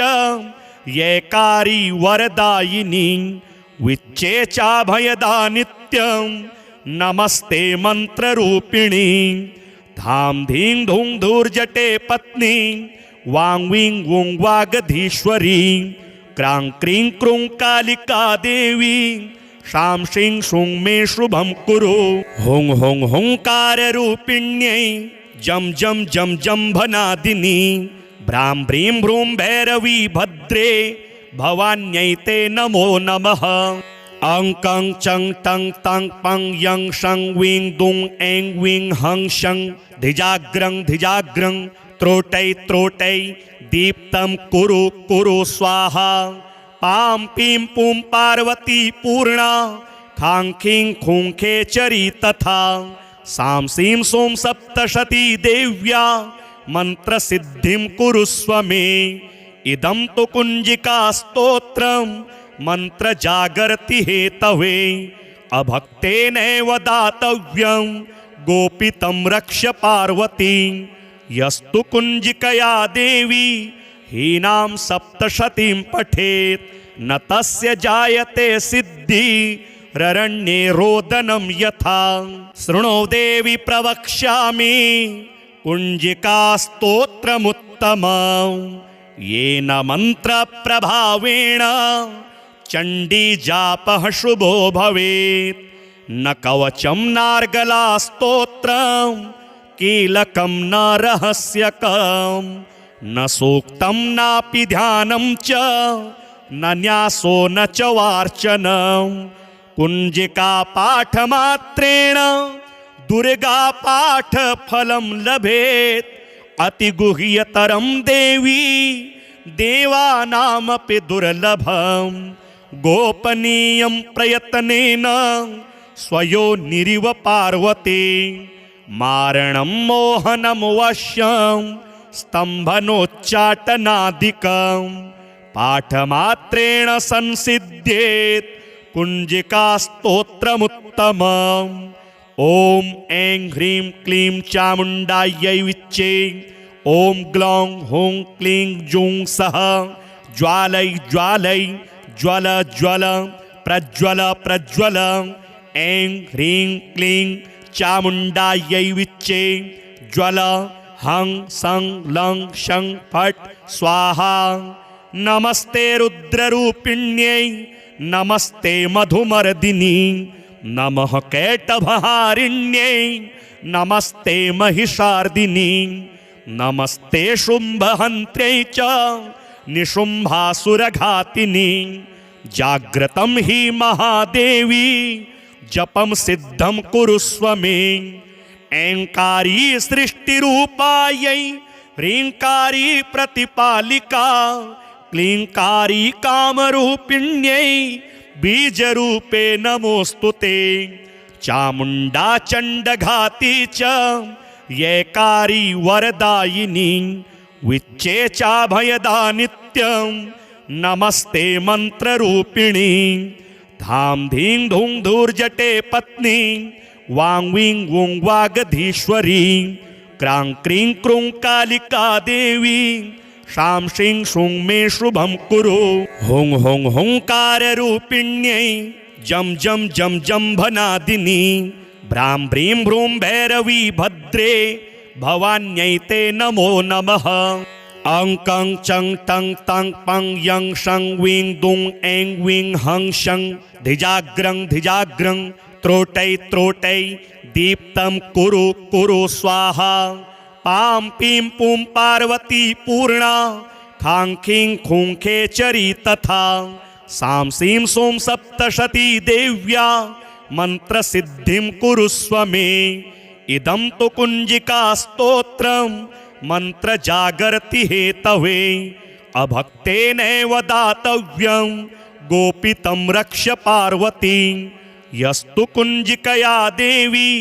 येकारी वरदायिनी विच्चे चाभयदा नित्यं नमस्ते मन्त्ररूपिणी। धाम धीं धूं धूर्जटे पत्नी वां वीं वुं वागधीश्वरी। क्रां क्रीं क्रूं कालिका देवी शां शीं शूं मे शुभं कुरु। हुं हुं हुंकाररूपिण्यै जं जं जं जम्भनादिनी भ्रां भ्रीं भ्रूं भैरवी भद्रे भवान्यै ते नमो नमः। अं कं चं तं तं पं यं शं वीं दुं ऐं वीं हं शं धिजाग्रं धिजाग्रं त्रोटै त्रोटै दीप्तं कुरु कुरु स्वाहा। पां पीं पूं पार्वती पूर्णा खां खीं खूं खेचरी तथा सां सीं सों सप्तशती देव्या मन्त्रसिद्धिं कुरुस्व मे। इदं तु कुञ्जिका स्तोत्रं मन्त्रजागर्ति हेतवे अभक्तेनैव दातव्यं गोपितं रक्ष पार्वती। यस्तु कुञ्जिकया देवी हीनां सप्तशतीं पठेत् न तस्य जायते सिद्धिररण्ये रोदनं यथा। शृणो देवी प्रवक्ष्यामि कुञ्जिका स्तोत्रमुत्तमं येन मन्त्रप्रभावेण चण्डीजापः शुभो भवेत्। न कवचं नार्गलास्तोत्रं कीलकं न रहस्यकं न सूक्तं नापि ध्यानं च न न्यासो न च वार्चनं। कुञ्जिका पाठमात्रेण दुर्गा पाठफलं लभेत् अतिगुह्यतरं देवी देवानामपि दुर्लभं। गोपनीयं प्रयत्नेन स्वयोनिरिव पार्वती मारणं मोहनं वश्यं स्तम्भनोच्चाटनादिकं पाठमात्रेण संसिद्ध्येत् कुञ्जिका स्तोत्रमुत्तमम्। ॐ ऐं ह्रीं क्लीं चामुण्डायै विच्चे ॐ ग्लौं हुं क्लीं जूं सः ज्वालै ज्वालै ज्वल ज्वल प्रज्वल प्रज्वल। ऐं ह्रीं क्लीं चामुण्डायै विच्चे ज्वल हं सं लं शं फट् स्वाहा। नमस्ते रुद्ररूपिण्यै नमस्ते मधुमर्दिनी नमः कैटभहारिण्यै नमस्ते महिषार्दिनी नमस्ते शुम्भहन्त्र्यै च निशुम्भासुरघातिनी। जाग्रतं हि महादेवी जपं सिद्धं कुरुस्व मे। ऐंकारी सृष्टिरूपायै ह्रींकारी प्रतिपालिका क्लींकारी कामरूपिण्यै बीजरूपे नमोस्तुते। चामुण्डा चण्डघाती च यैकारी वरदायिनी विच्चे चाभयदा नित्यं नमस्ते मन्त्ररूपिणी। धाम धीं धूं धूर्जटे पत्नी वां वीं वुं वागधीश्वरी क्रां क्रीं क्रूं कालिका देवी शां शीं शूं मे शुभं कुरु। हुं हुं हुंकाररूपिण्यै जं जं जं जम्भनादिनी भ्रां भ्रीं भ्रूं भैरवी भद्रे भवान्यै ते नमो नमः। अं कं चं तं तं पं यं शं वीं दुं ऐं वीं हं शं धिजाग्रं धिजाग्रं त्रोटै त्रोटै दीप्तं कुरु कुरु स्वाहा। पां पीं पूं पार्वती पूर्णा खां खीं खूं खेचरी तथा सां सीं सों सप्तशती देव्या मन्त्रसिद्धिं कुरुस्व मे। इदं तु कुञ्जिका स्तोत्रं मन्त्रजागर्ति हेतवे अभक्तेनैव दातव्यं गोपितं रक्ष पार्वती। यस्तु कुञ्जिकया देवी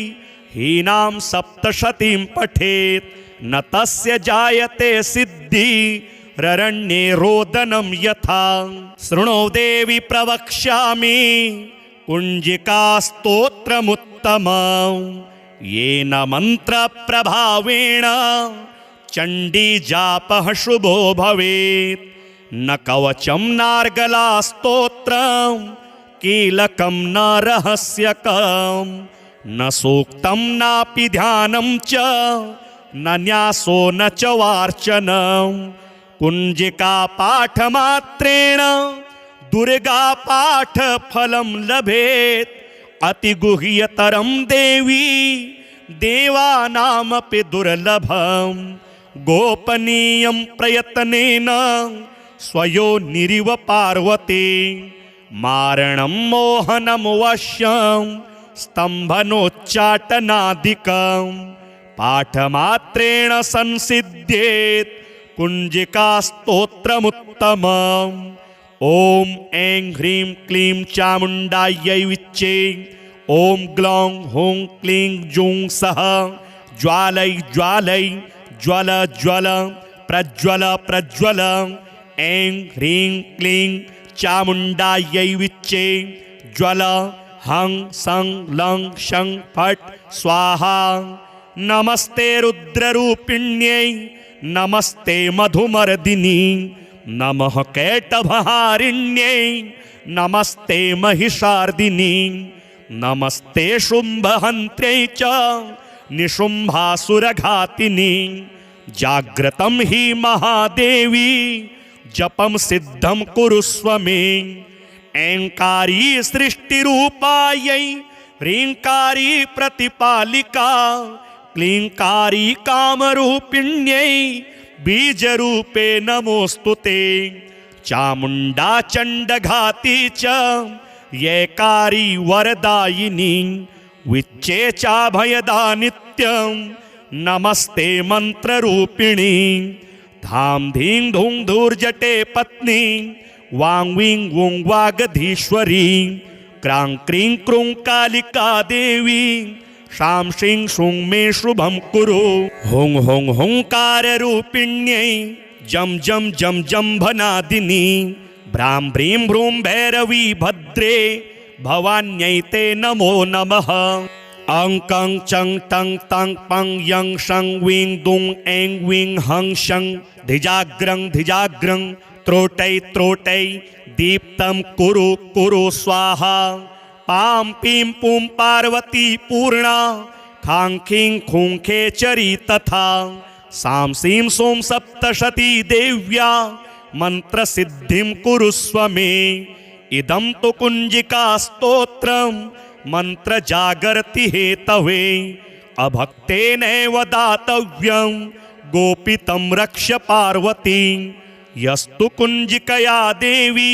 हीनां सप्तशतीं पठेत् न तस्य जायते सिद्धिररण्ये रोदनं यथा। शृणो देवी प्रवक्ष्यामि कुञ्जिका स्तोत्रमुत्तमं येन मन्त्रप्रभावेण चण्डीजापः शुभो भवेत्। न कवचं नार्गलास्तोत्रं कीलकं न रहस्यकं न सूक्तं नापि ध्यानं च न न्यासो न च वार्चनं। कुञ्जिका पाठमात्रेण दुर्गा पाठ फलं लभेत अतिगुह्यतरं देवी देवानामपि दुर्लभं गोपनीयं प्रयत्नेन स्वयोनिरिव पार्वती मारणं मोहनं वश्यं स्तम्भनोच्चाटनादिकं पाठमात्रेण संसिद्ध्येत् कुञ्जिकास्तोत्रमुत्तमम् ॐ ऐं ह्रीं क्लीं चामुण्डायै विच्चे ॐ ग्लौं हूं क्लीं जूं सः ज्वालै ज्वालै ज्वल ज्वल प्रज्वल प्रज्वल ऐं ह्रीं क्लीं चामुण्डायै विच्चे ज्वल हं सं लं शं फट् स्वाहा नमस्ते रुद्ररूपिण्यै नमस्ते मधुमर्दिनी नमः कैटभहारिण्यै नमस्ते महिषार्दिनी नमस्ते शुम्भहन्त्र्यै च निशुम्भासुरघातिनी जाग्रतं हि महादेवी जपं सिद्धं कुरुस्व मे ऐङ्कारी सृष्टिरूपायै ह्रीङ्कारी प्रतिपालिका क्लीङ्कारी कामरूपिण्यै बीजरूपे नमोस्तुते चामुण्डा चण्डघाती च येकारी वरदायिनी विच्चे चाभयदा नित्यं नमस्ते मन्त्ररूपिणी धाम धीं धूं धूर्जटे पत्नी वां वीं वुं वागधीश्वरी क्रां क्रीं क्रूं कालिका देवी शां श्रीं शूं मे शुभं कुरु हुं हुं हुंकाररूपिण्यै जं जं जं जम्भनादिनी भ्रां भ्रीं भ्रूं भैरवी भद्रे भवान्यै ते नमो नमः अं कं चं टं तं पं यं शं वीं दुं ऐं वीं हं शं धिजाग्रं धिजाग्रं त्रोटै त्रोटै दीप्तं कुरु कुरु स्वाहा पां पीं पुं पार्वती पूर्णा खां खीं खूं खेचरी तथा सां सीं सों सप्तशती देव्या मन्त्रसिद्धिं कुरुस्व मे इदं तु कुञ्जिकास्तोत्रं मन्त्रजागर्ति हेतवे अभक्तेनैव दातव्यं गोपितं रक्ष पार्वती यस्तु कुञ्जिकया देवी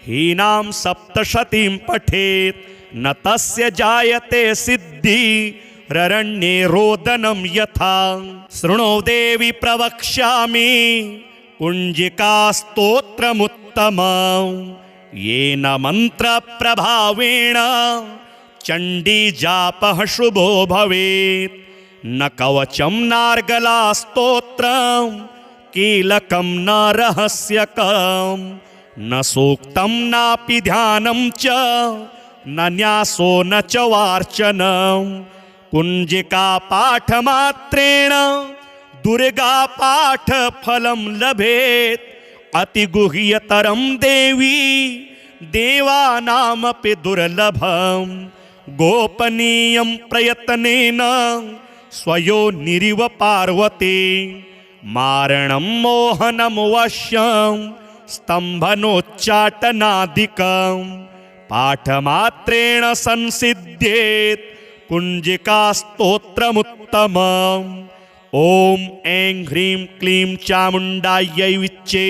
हीनां सप्तशतीं पठेत् न तस्य जायते सिद्धि ररण्ये रोदनं यथा शृणो देवी प्रवक्ष्यामि कुञ्जिकास्तोत्रमुत्तमं येन मन्त्रप्रभावेण चण्डीजापः शुभो भवेत् न कवचं नार्गलास्तोत्रं कीलकं न रहस्यकं न सूक्तं नापि ध्यानं च न न्यासो न च वार्चनं कुञ्जिका पाठमात्रेण दुर्गा पाठफलं लभेत् अतिगुह्यतरं देवी देवानामपि दुर्लभं गोपनीयं प्रयत्नेन स्वयोनिरिव पार्वती मारणं मोहनं वश्यं स्तम्भनोच्चाटनादिकं पाठमात्रेण संसिद्ध्येत् कुञ्जिकास्तोत्रमुत्तमम् ॐ ऐं ह्रीं क्लीं चामुण्डायै विच्चे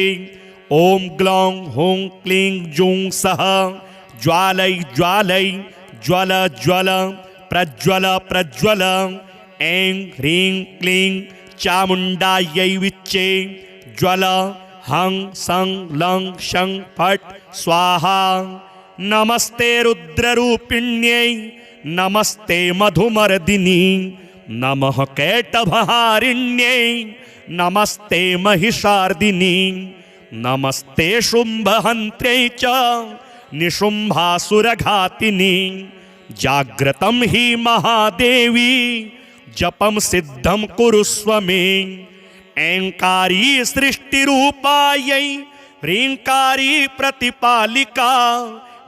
ॐ ग्लौं हूं क्लीं जूं सः ज्वालै ज्वालै ज्वल ज्वल प्रज्वल प्रज्वल ऐं ह्रीं क्लीं चामुण्डायै विच्चे ज्वल हं सं लं शं फट् स्वाहा नमस्ते रुद्ररूपिण्यै नमस्ते मधुमर्दिनी नमः कैटभहारिण्यै नमस्ते महिषार्दिनी नमस्ते शुम्भहन्त्र्यै च निशुम्भासुरघातिनी जाग्रतं हि महादेवी जपं सिद्धं कुरुस्व मे ऐङ्कारी सृष्टिरूपायै ह्रीङ्कारी प्रतिपालिका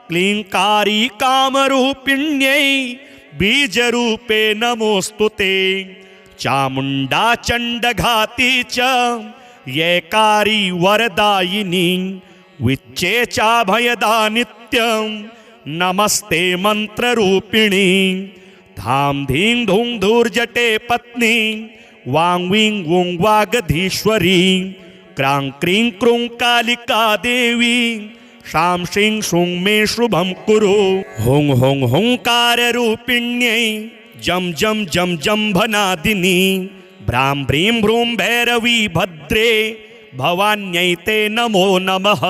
क्लीङ्कारी कामरूपिण्यै बीजरूपे नमोस्तुते चामुण्डा चण्डघाती च येकारी वरदायिनी विच्चेचाभयदा नित्यं नमस्ते मंत्ररूपिणी धाम धीं धूं धूर्जटे पत्नी वांग विंग वुंग वागधीश्वरी क्रां क्रीं क्रूं कालिका देवी शां श्रीं श्रूं मे शुभं कुरु हुं हुं हुंकार रूपिण्यै जम जम जम जम्भनादिनी भ्रां भ्रीं भ्रूं भैरवी भद्रे भवान्यै ते नमो नमः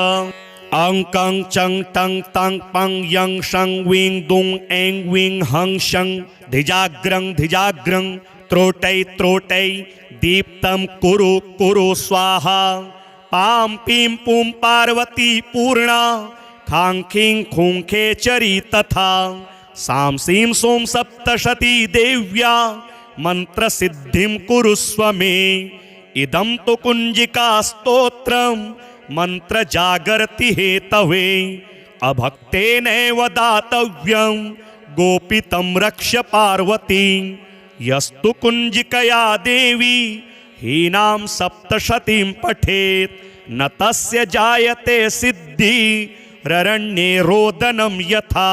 अं कं चं तं तं पं यं शं वीं दुं ऐं वीं हं शं धिजाग्रं धिजाग्रं त्रोटै त्रोटै दीप्तं कुरु कुरु स्वाहा पां पीं पुं पार्वती पूर्णा खां खीं खूं खेचरी तथा सां सीं सों सप्तशती देव्या मंत्रसिद्धिं कुरुस्व मे इदं तु कुञ्जिका स्तोत्रं मंत्र जागर्ति हेतवे अभक्तेनैव दातव्यं गोपितं रक्ष पार्वती यस्तु कुञ्जिकया देवी हीनां सप्तशतीं पठेत् न तस्य जायते सिद्धि ररण्ये रोदनं यथा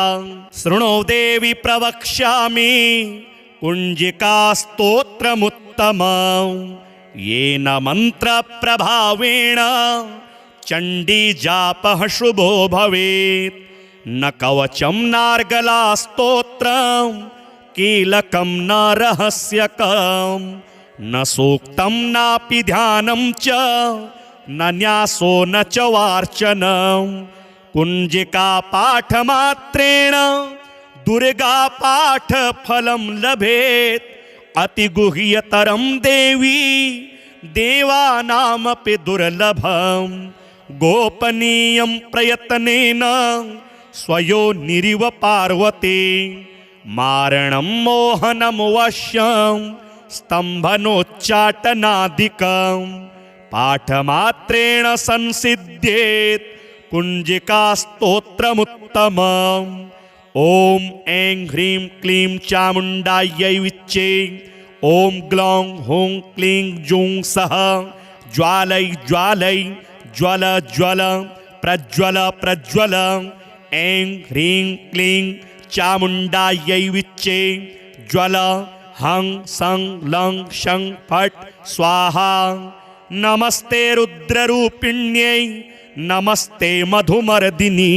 शृणो देवी प्रवक्ष्यामि कुञ्जिका स्तोत्रमुत्तमं येन मन्त्रप्रभावेण चण्डी जापः शुभो भवेत् न कवचं नार्गला स्तोत्रं कीलकं न रहस्यकं न सूक्तं नापि ध्यानं च न न्यासो न च वार्चनं कुञ्जिका पाठमात्रेण दुर्गा पाठफलं लभेत् अतिगुह्यतरं देवी देवानामपि दुर्लभं गोपनीयं प्रयत्नेन स्वयोनिरिव पार्वती मारणं मोहनं वश्यं स्तम्भनोच्चाटनादिकं पाठमात्रेण संसिद्ध्येत् कुञ्जिका स्तोत्रमुत्तमम् ॐ ऐं ह्रीं क्लीं चामुण्डायै विच्चे ॐ ग्लौं हुं क्लीं जूं सः ज्वालै ज्वालै ज्वल ज्वल प्रज्वल प्रज्वल ऐं ह्रीं क्लीं चामुण्डायै विच्चे ज्वल हं सं लं शं फट् स्वाहा नमस्ते रुद्ररूपिण्यै नमस्ते मधुमर्दिनी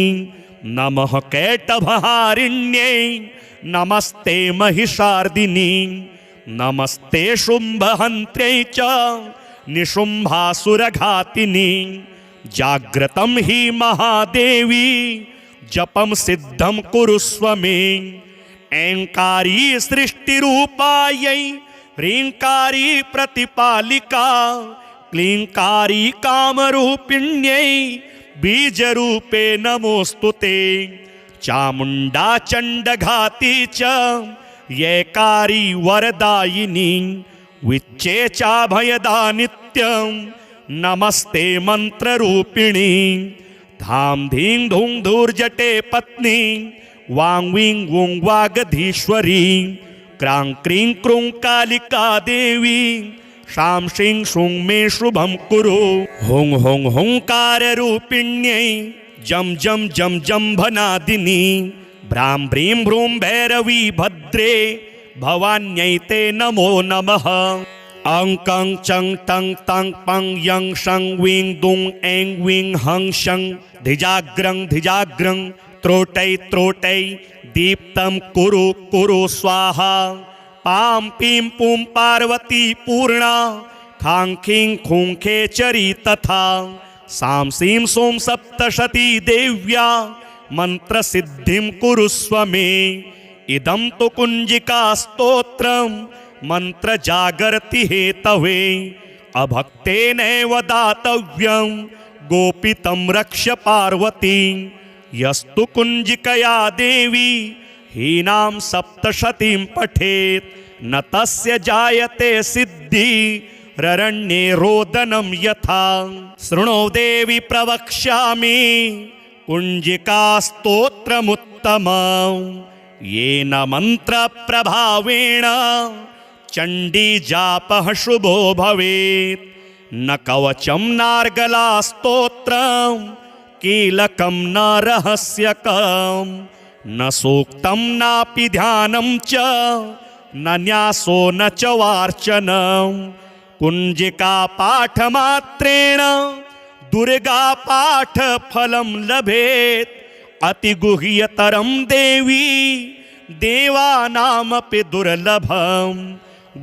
नमः कैटभहारिण्यै नमस्ते महिषार्दिनी नमस्ते शुम्भहन्त्र्यै च निशुम्भासुरघातिनी जाग्रतं हि महादेवी जपं सिद्धं कुरुस्व मे ऐंकारी सृष्टिरूपायै ह्रींकारी प्रतिपालिका क्लींकारी कामरूपिण्यै बीजरूपे नमोस्तुते चामुण्डा चण्डघाती च येकारी वरदायिनी विच्चेचाभयदा नित्यं नमस्ते मंत्ररूपिणी धाम धीं धूं धूर्जटे पत्नी वांग विंग वुंग वागधीश्वरी क्रां क्रीं क्रूं कालिका देवी शां श्रीं श्रूं मे शुभं कुरु हुं हुं हुंकार रूपिण्यै जम जम जम जम्भनादिनी भ्रां भ्रीं भ्रूं भैरवी भद्रे भवान्यै ते नमो नमः अं कं चं तं तं पं यं शं वीं दुं ऐं वीं हं शं धिजाग्रं धिजाग्रं त्रोटै त्रोटै दीप्तं कुरु कुरु स्वाहा पां पीं पुं पार्वती पूर्णा खां खीं खूं खेचरी तथा सां सीं सों सप्तशती देव्या मंत्रसिद्धिं कुरुस्व मे इदं तु कुञ्जिका स्तोत्रं मंत्र जागर्ति हेतवे अभक्तेनैव दातव्यं गोपितं रक्ष पार्वती यस्तु कुञ्जिकया देवी हीनां सप्तशतीं पठेत् न तस्य जायते सिद्धि ररण्ये रोदनं यथा शृणो देवी प्रवक्ष्यामि कुञ्जिका स्तोत्रमुत्तमं येन मन्त्रप्रभावेण चण्डी जापः शुभो भवेत् न कवचं नार्गला स्तोत्रं कीलकं न रहस्यकं न सूक्तं नापि ध्यानं च न न्यासो न च वार्चनं कुञ्जिका पाठमात्रेण दुर्गा पाठफलं लभेत् अतिगुह्यतरं देवी देवानामपि दुर्लभं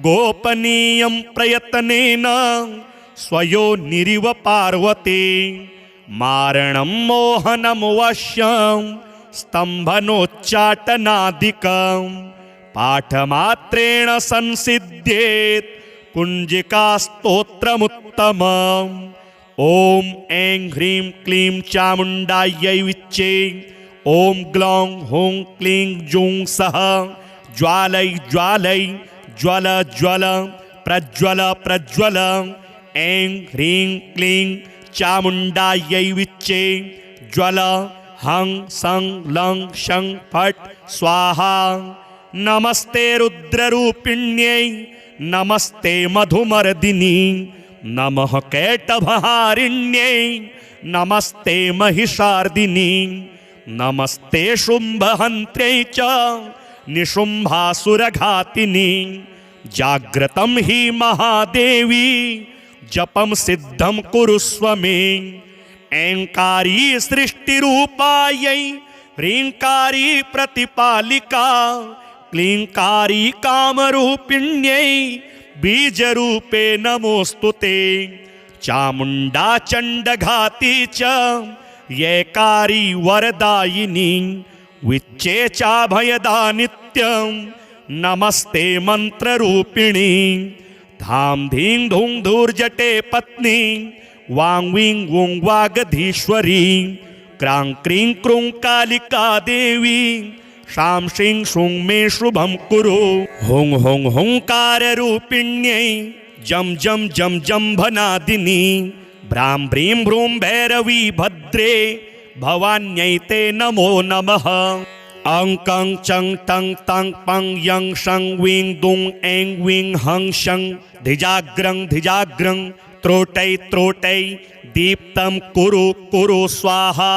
गोपनीयं प्रयत्नेन स्वयोनिरिव पार्वती मारणं मोहनं वश्यं स्तम्भनोच्चाटनादिकं पाठमात्रेण संसिद्ध्येत् कुञ्जिकास्तोत्रमुत्तमम् ॐ ऐं ह्रीं क्लीं चामुण्डायै विच्चे ॐ ग्लौं हूं क्लीं जूं सः ज्वालै ज्वालै ज्वल ज्वल प्रज्वल प्रज्वल ऐं ह्रीं क्लीं चामुण्डायै विच्चे ज्वल हं सं लं शं फट् स्वाहा नमस्ते रुद्ररूपिण्यै नमस्ते मधुमर्दिनी नमः कैटभहारिण्यै नमस्ते महिषार्दिनी नमस्ते शुम्भहन्त्यै च निशुम्भासुरघातिनी जाग्रतं हि महादेवी जपं सिद्धं कुरुस्व मे ऐङ्कारी सृष्टिरूपायै ह्रीङ्कारी प्रतिपालिका क्लीङ्कारी कामरूपिण्यै बीजरूपे नमोस्तुते चामुण्डा चण्डघाती च येकारी वरदायिनी विच्चे चाभयदा नित्यं नमस्ते मन्त्ररूपिणी धाम धीं धूं धूर्जटे पत्नी वां वीं वुं वागधीश्वरी क्रां क्रीं क्रूं कालिका देवी शां श्रीं शूं मे शुभं कुरु हुं हुं हुंकाररूपिण्यै जं जं जं जम्भनादिनी भ्रां भ्रीं भ्रूं भैरवी भद्रे भवान्यै ते नमो नमः अं कं चं तं तं पं यं शं वीं दुं ऐं वीं हं शं धिजाग्रं धिजाग्रं त्रोटै त्रोटै दीप्तं कुरु कुरु स्वाहा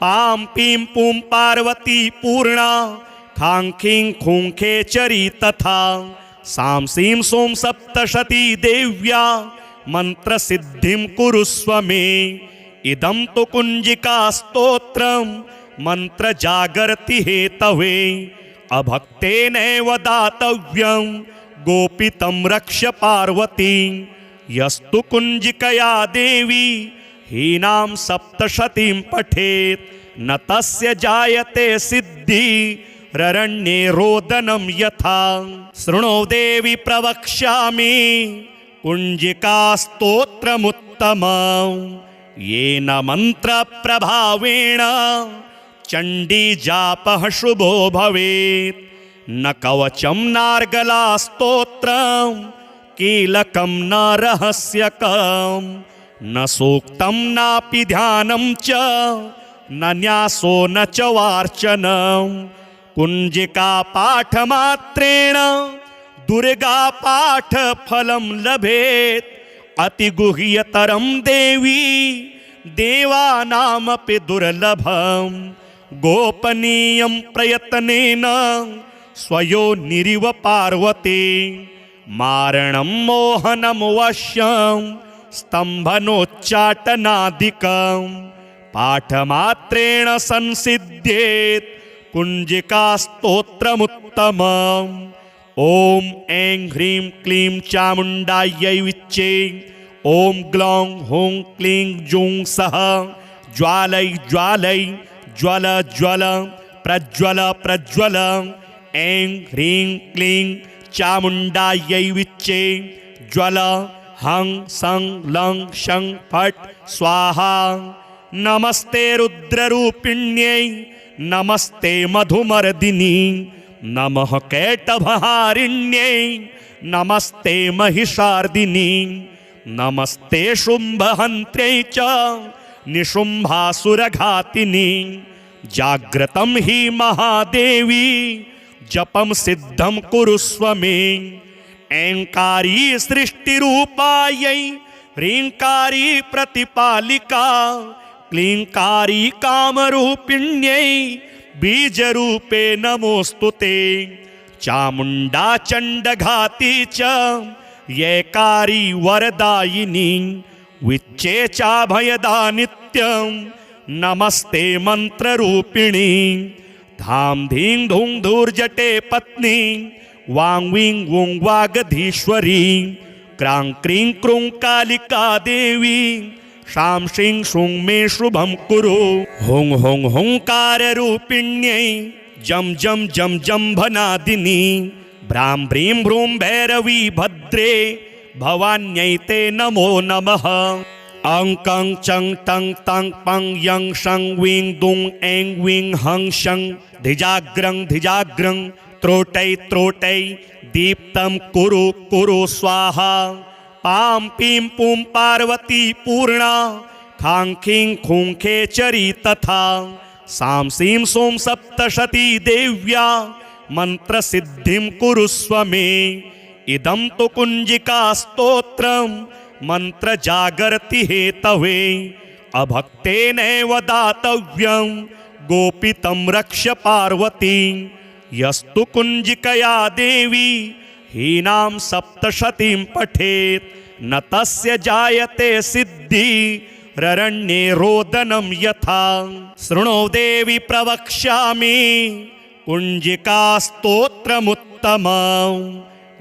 पां पीं पुं पार्वती पूर्णा खां खीं खूं खेचरी तथा सां सीं सों सप्तशती देव्या मन्त्रसिद्धिं कुरुस्व मे इदं तु कुञ्जिकास्तोत्रं मन्त्रजागर्ति हेतवे अभक्तेनैव दातव्यं गोपितं रक्ष पार्वती यस्तु कुञ्जिकया देवी हीनां सप्तशतीं पठेत् न तस्य जायते सिद्धि ररण्ये रोदनं यथा शृणो देवी प्रवक्ष्यामि कुञ्जिकास्तोत्रमुत्तमं येन मन्त्रप्रभावेण चण्डीजापः शुभो भवेत् न कवचं नार्गलास्तोत्रं कीलकं न रहस्यकं न सूक्तं नापि ध्यानं च न न्यासो न च वार्चनं कुञ्जिका पाठमात्रेण दुर्गा पाठफलं लभेत् अतिगुह्यतरं देवी देवानामपि दुर्लभं गोपनीयं प्रयत्नेन स्वयोनिरिव पार्वती मारणं मोहनं वश्यं स्तम्भनोच्चाटनादिकं पाठमात्रेण संसिद्ध्येत् कुञ्जिकास्तोत्रमुत्तमम् ॐ ऐं ह्रीं क्लीं चामुण्डायै विच्चे ॐ ग्लौं हूं क्लीं जूं सः ज्वालै ज्वालै ज्वल ज्वल प्रज्वल प्रज्वल ऐं ह्रीं क्लीं चामुण्डायै विच्चे ज्वल हं सं लं शं फट् स्वाहा नमस्ते रुद्ररूपिण्यै नमस्ते मधुमर्दिनी नमः कैटभहारिण्यै नमस्ते महिषार्दिनी नमस्ते शुम्भहन्त्यै च निशुम्भासुरघातिनी जाग्रतं हि महादेवी जपं सिद्धं कुरुस्व मे ऐङ्कारी सृष्टिरूपायै ह्रीङ्कारी प्रतिपालिका क्लींकारी कामरूपिण्यै बीजरूपे नमोस्तुते। चामुण्डा चण्डघाती च येकारी वरदायिनी विच्चे चाभयदा नित्यं नमस्ते मंत्ररूपिणी। धाम धीं धूं धूर्जटे पत्नी वांग विंग वुंग वागधीश्वरी। क्रां क्रीं क्रूं कालिका देवी शां श्रीं श्रूं मे शुभं कुरु। हुं हुं हुंकार रूपिण्यै जम जम जम जम्भनादिनी। भ्रां भ्रीं भ्रूं भैरवी भद्रे भवान्यै ते नमो नमः। अं कं चं तं तं पं यं शं वीं दुं ऐं वीं हं शं धिजाग्रं धिजाग्रं त्रोटै त्रोटै दीप्तं कुरु कुरु स्वाहा। पां पीं पुं पार्वती पूर्णा खां खीं खूं खेचरी तथा। सां सीं सों सप्तशती देव्या मंत्रसिद्धिं कुरुस्व मे। इदं तु कुञ्जिका स्तोत्रं मंत्र जागर्ति हेतवे। अभक्तेनैव दातव्यं गोपितं रक्ष पार्वती। यस्तु कुञ्जिकया देवी हीनां सप्तशतीं पठेत् न तस्य जायते सिद्धि ररण्ये रोदनं यथा। शृणु देवी प्रवक्ष्यामि कुञ्जिका स्तोत्रमुत्तमं।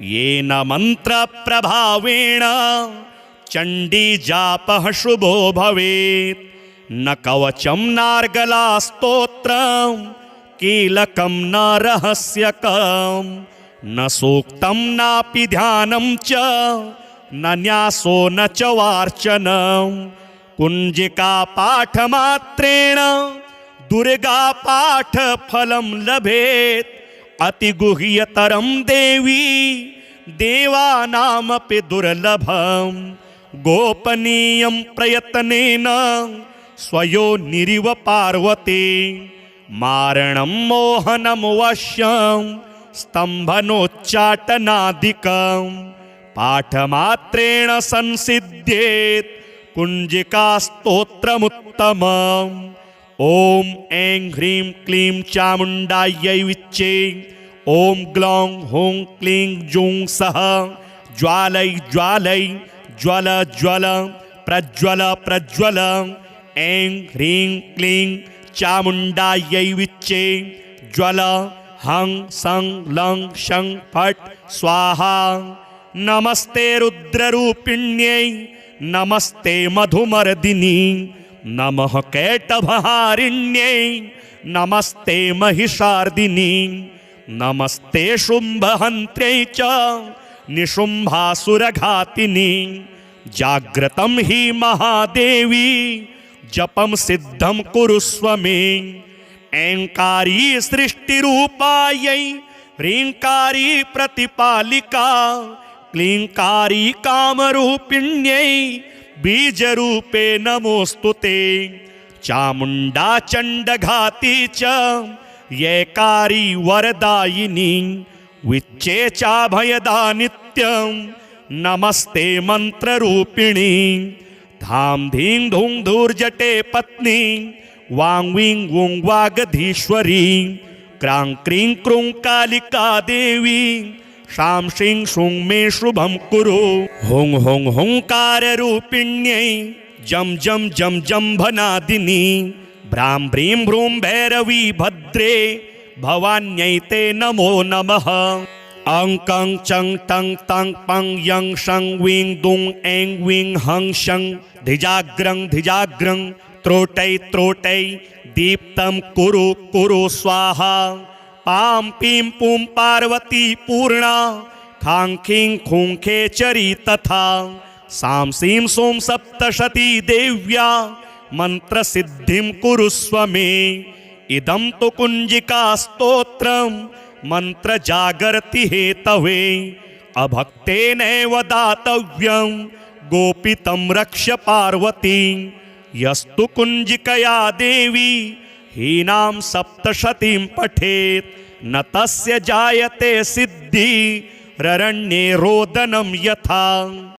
येन मंत्रप्रभावेण चण्डी जापः शुभो भवेत्। न कवचं नार्गला स्तोत्रं कीलकं न रहस्यकं। न सूक्तं नापि ध्यानं च न न्यासो न च वार्चनं। कुञ्जिका पाठमात्रेण दुर्गा पाठफलं लभेत्। अतिगुह्यतरं देवी देवानामपि दुर्लभं। गोपनीयं प्रयत्नेन स्वयोनिरिव पार्वती। मारणं मोहनं वश्यं स्तम्भनोच्चाटनादिकं। पाठमात्रेण संसिद्ध्येत् कुञ्जिका स्तोत्रमुत्तमम्। ओम ऐं ह्रीं क्लीं चामुण्डायै विच्चे। ओम ग्लौं हुं क्लीं जूं सः ज्वालै ज्वालै ज्वल ज्वल प्रज्वल प्रज्वल। ऐं ह्रीं क्लीं चामुण्डायै विच्चे। ज्वल हं सं लं शं फट् स्वाहा। नमस्ते रुद्ररूपिण्यै नमस्ते मधुमर्दिनी। नमः कैटभहारिण्यै नमस्ते महिषार्दिनी। नमस्ते शुम्भहन्त्र्यै च निशुम्भासुरघातिनी। जाग्रतं हि महादेवी जपं सिद्धं कुरुस्व मे। ऐंकारी सृष्टिरूपायै ह्रींकारी प्रतिपालिका। क्लींकारी कामरूपिण्यै बीजरूपे नमोस्तुते। चामुण्डा चण्डघाती च येकारी वरदायिनी विच्चे चाभयदा नित्यं नमस्ते मंत्ररूपिणी। धाम धीं धूं धूर्जटे पत्नी वांग विंग वुंग वागधीश्वरी। क्रां क्रीं क्रूं कालिका देवी शां श्रीं श्रूं मे शुभं कुरु। हुं हुं हुंकार रूपिण्यै जम जम जम जम्भनादिनी। भ्रां भ्रीं भ्रूं भैरवी भद्रे भवान्यै ते नमो नमः। अं कं चं तं तं पं यं शं वीं दुं ऐं वीं हं शं धिजाग्रं धिजाग्रं त्रोटै त्रोटै दीप्तं कुरु कुरु स्वाहा। पां पीं पुं पार्वती पूर्णा खां खीं खूं खेचरी तथा। सां सीं सों सप्तशती देव्या मंत्रसिद्धिं कुरुस्व मे। इदं तु कुञ्जिका स्तोत्रं मंत्र जागर्ति हेतवे। अभक्तेनैव दातव्यं गोपितं रक्ष पार्वती। यस्तु कुञ्जिकया देवी हीनां सप्तशतीं पठेत् न तस्य जायते सिद्धि ररण्ये रोदनं यथा।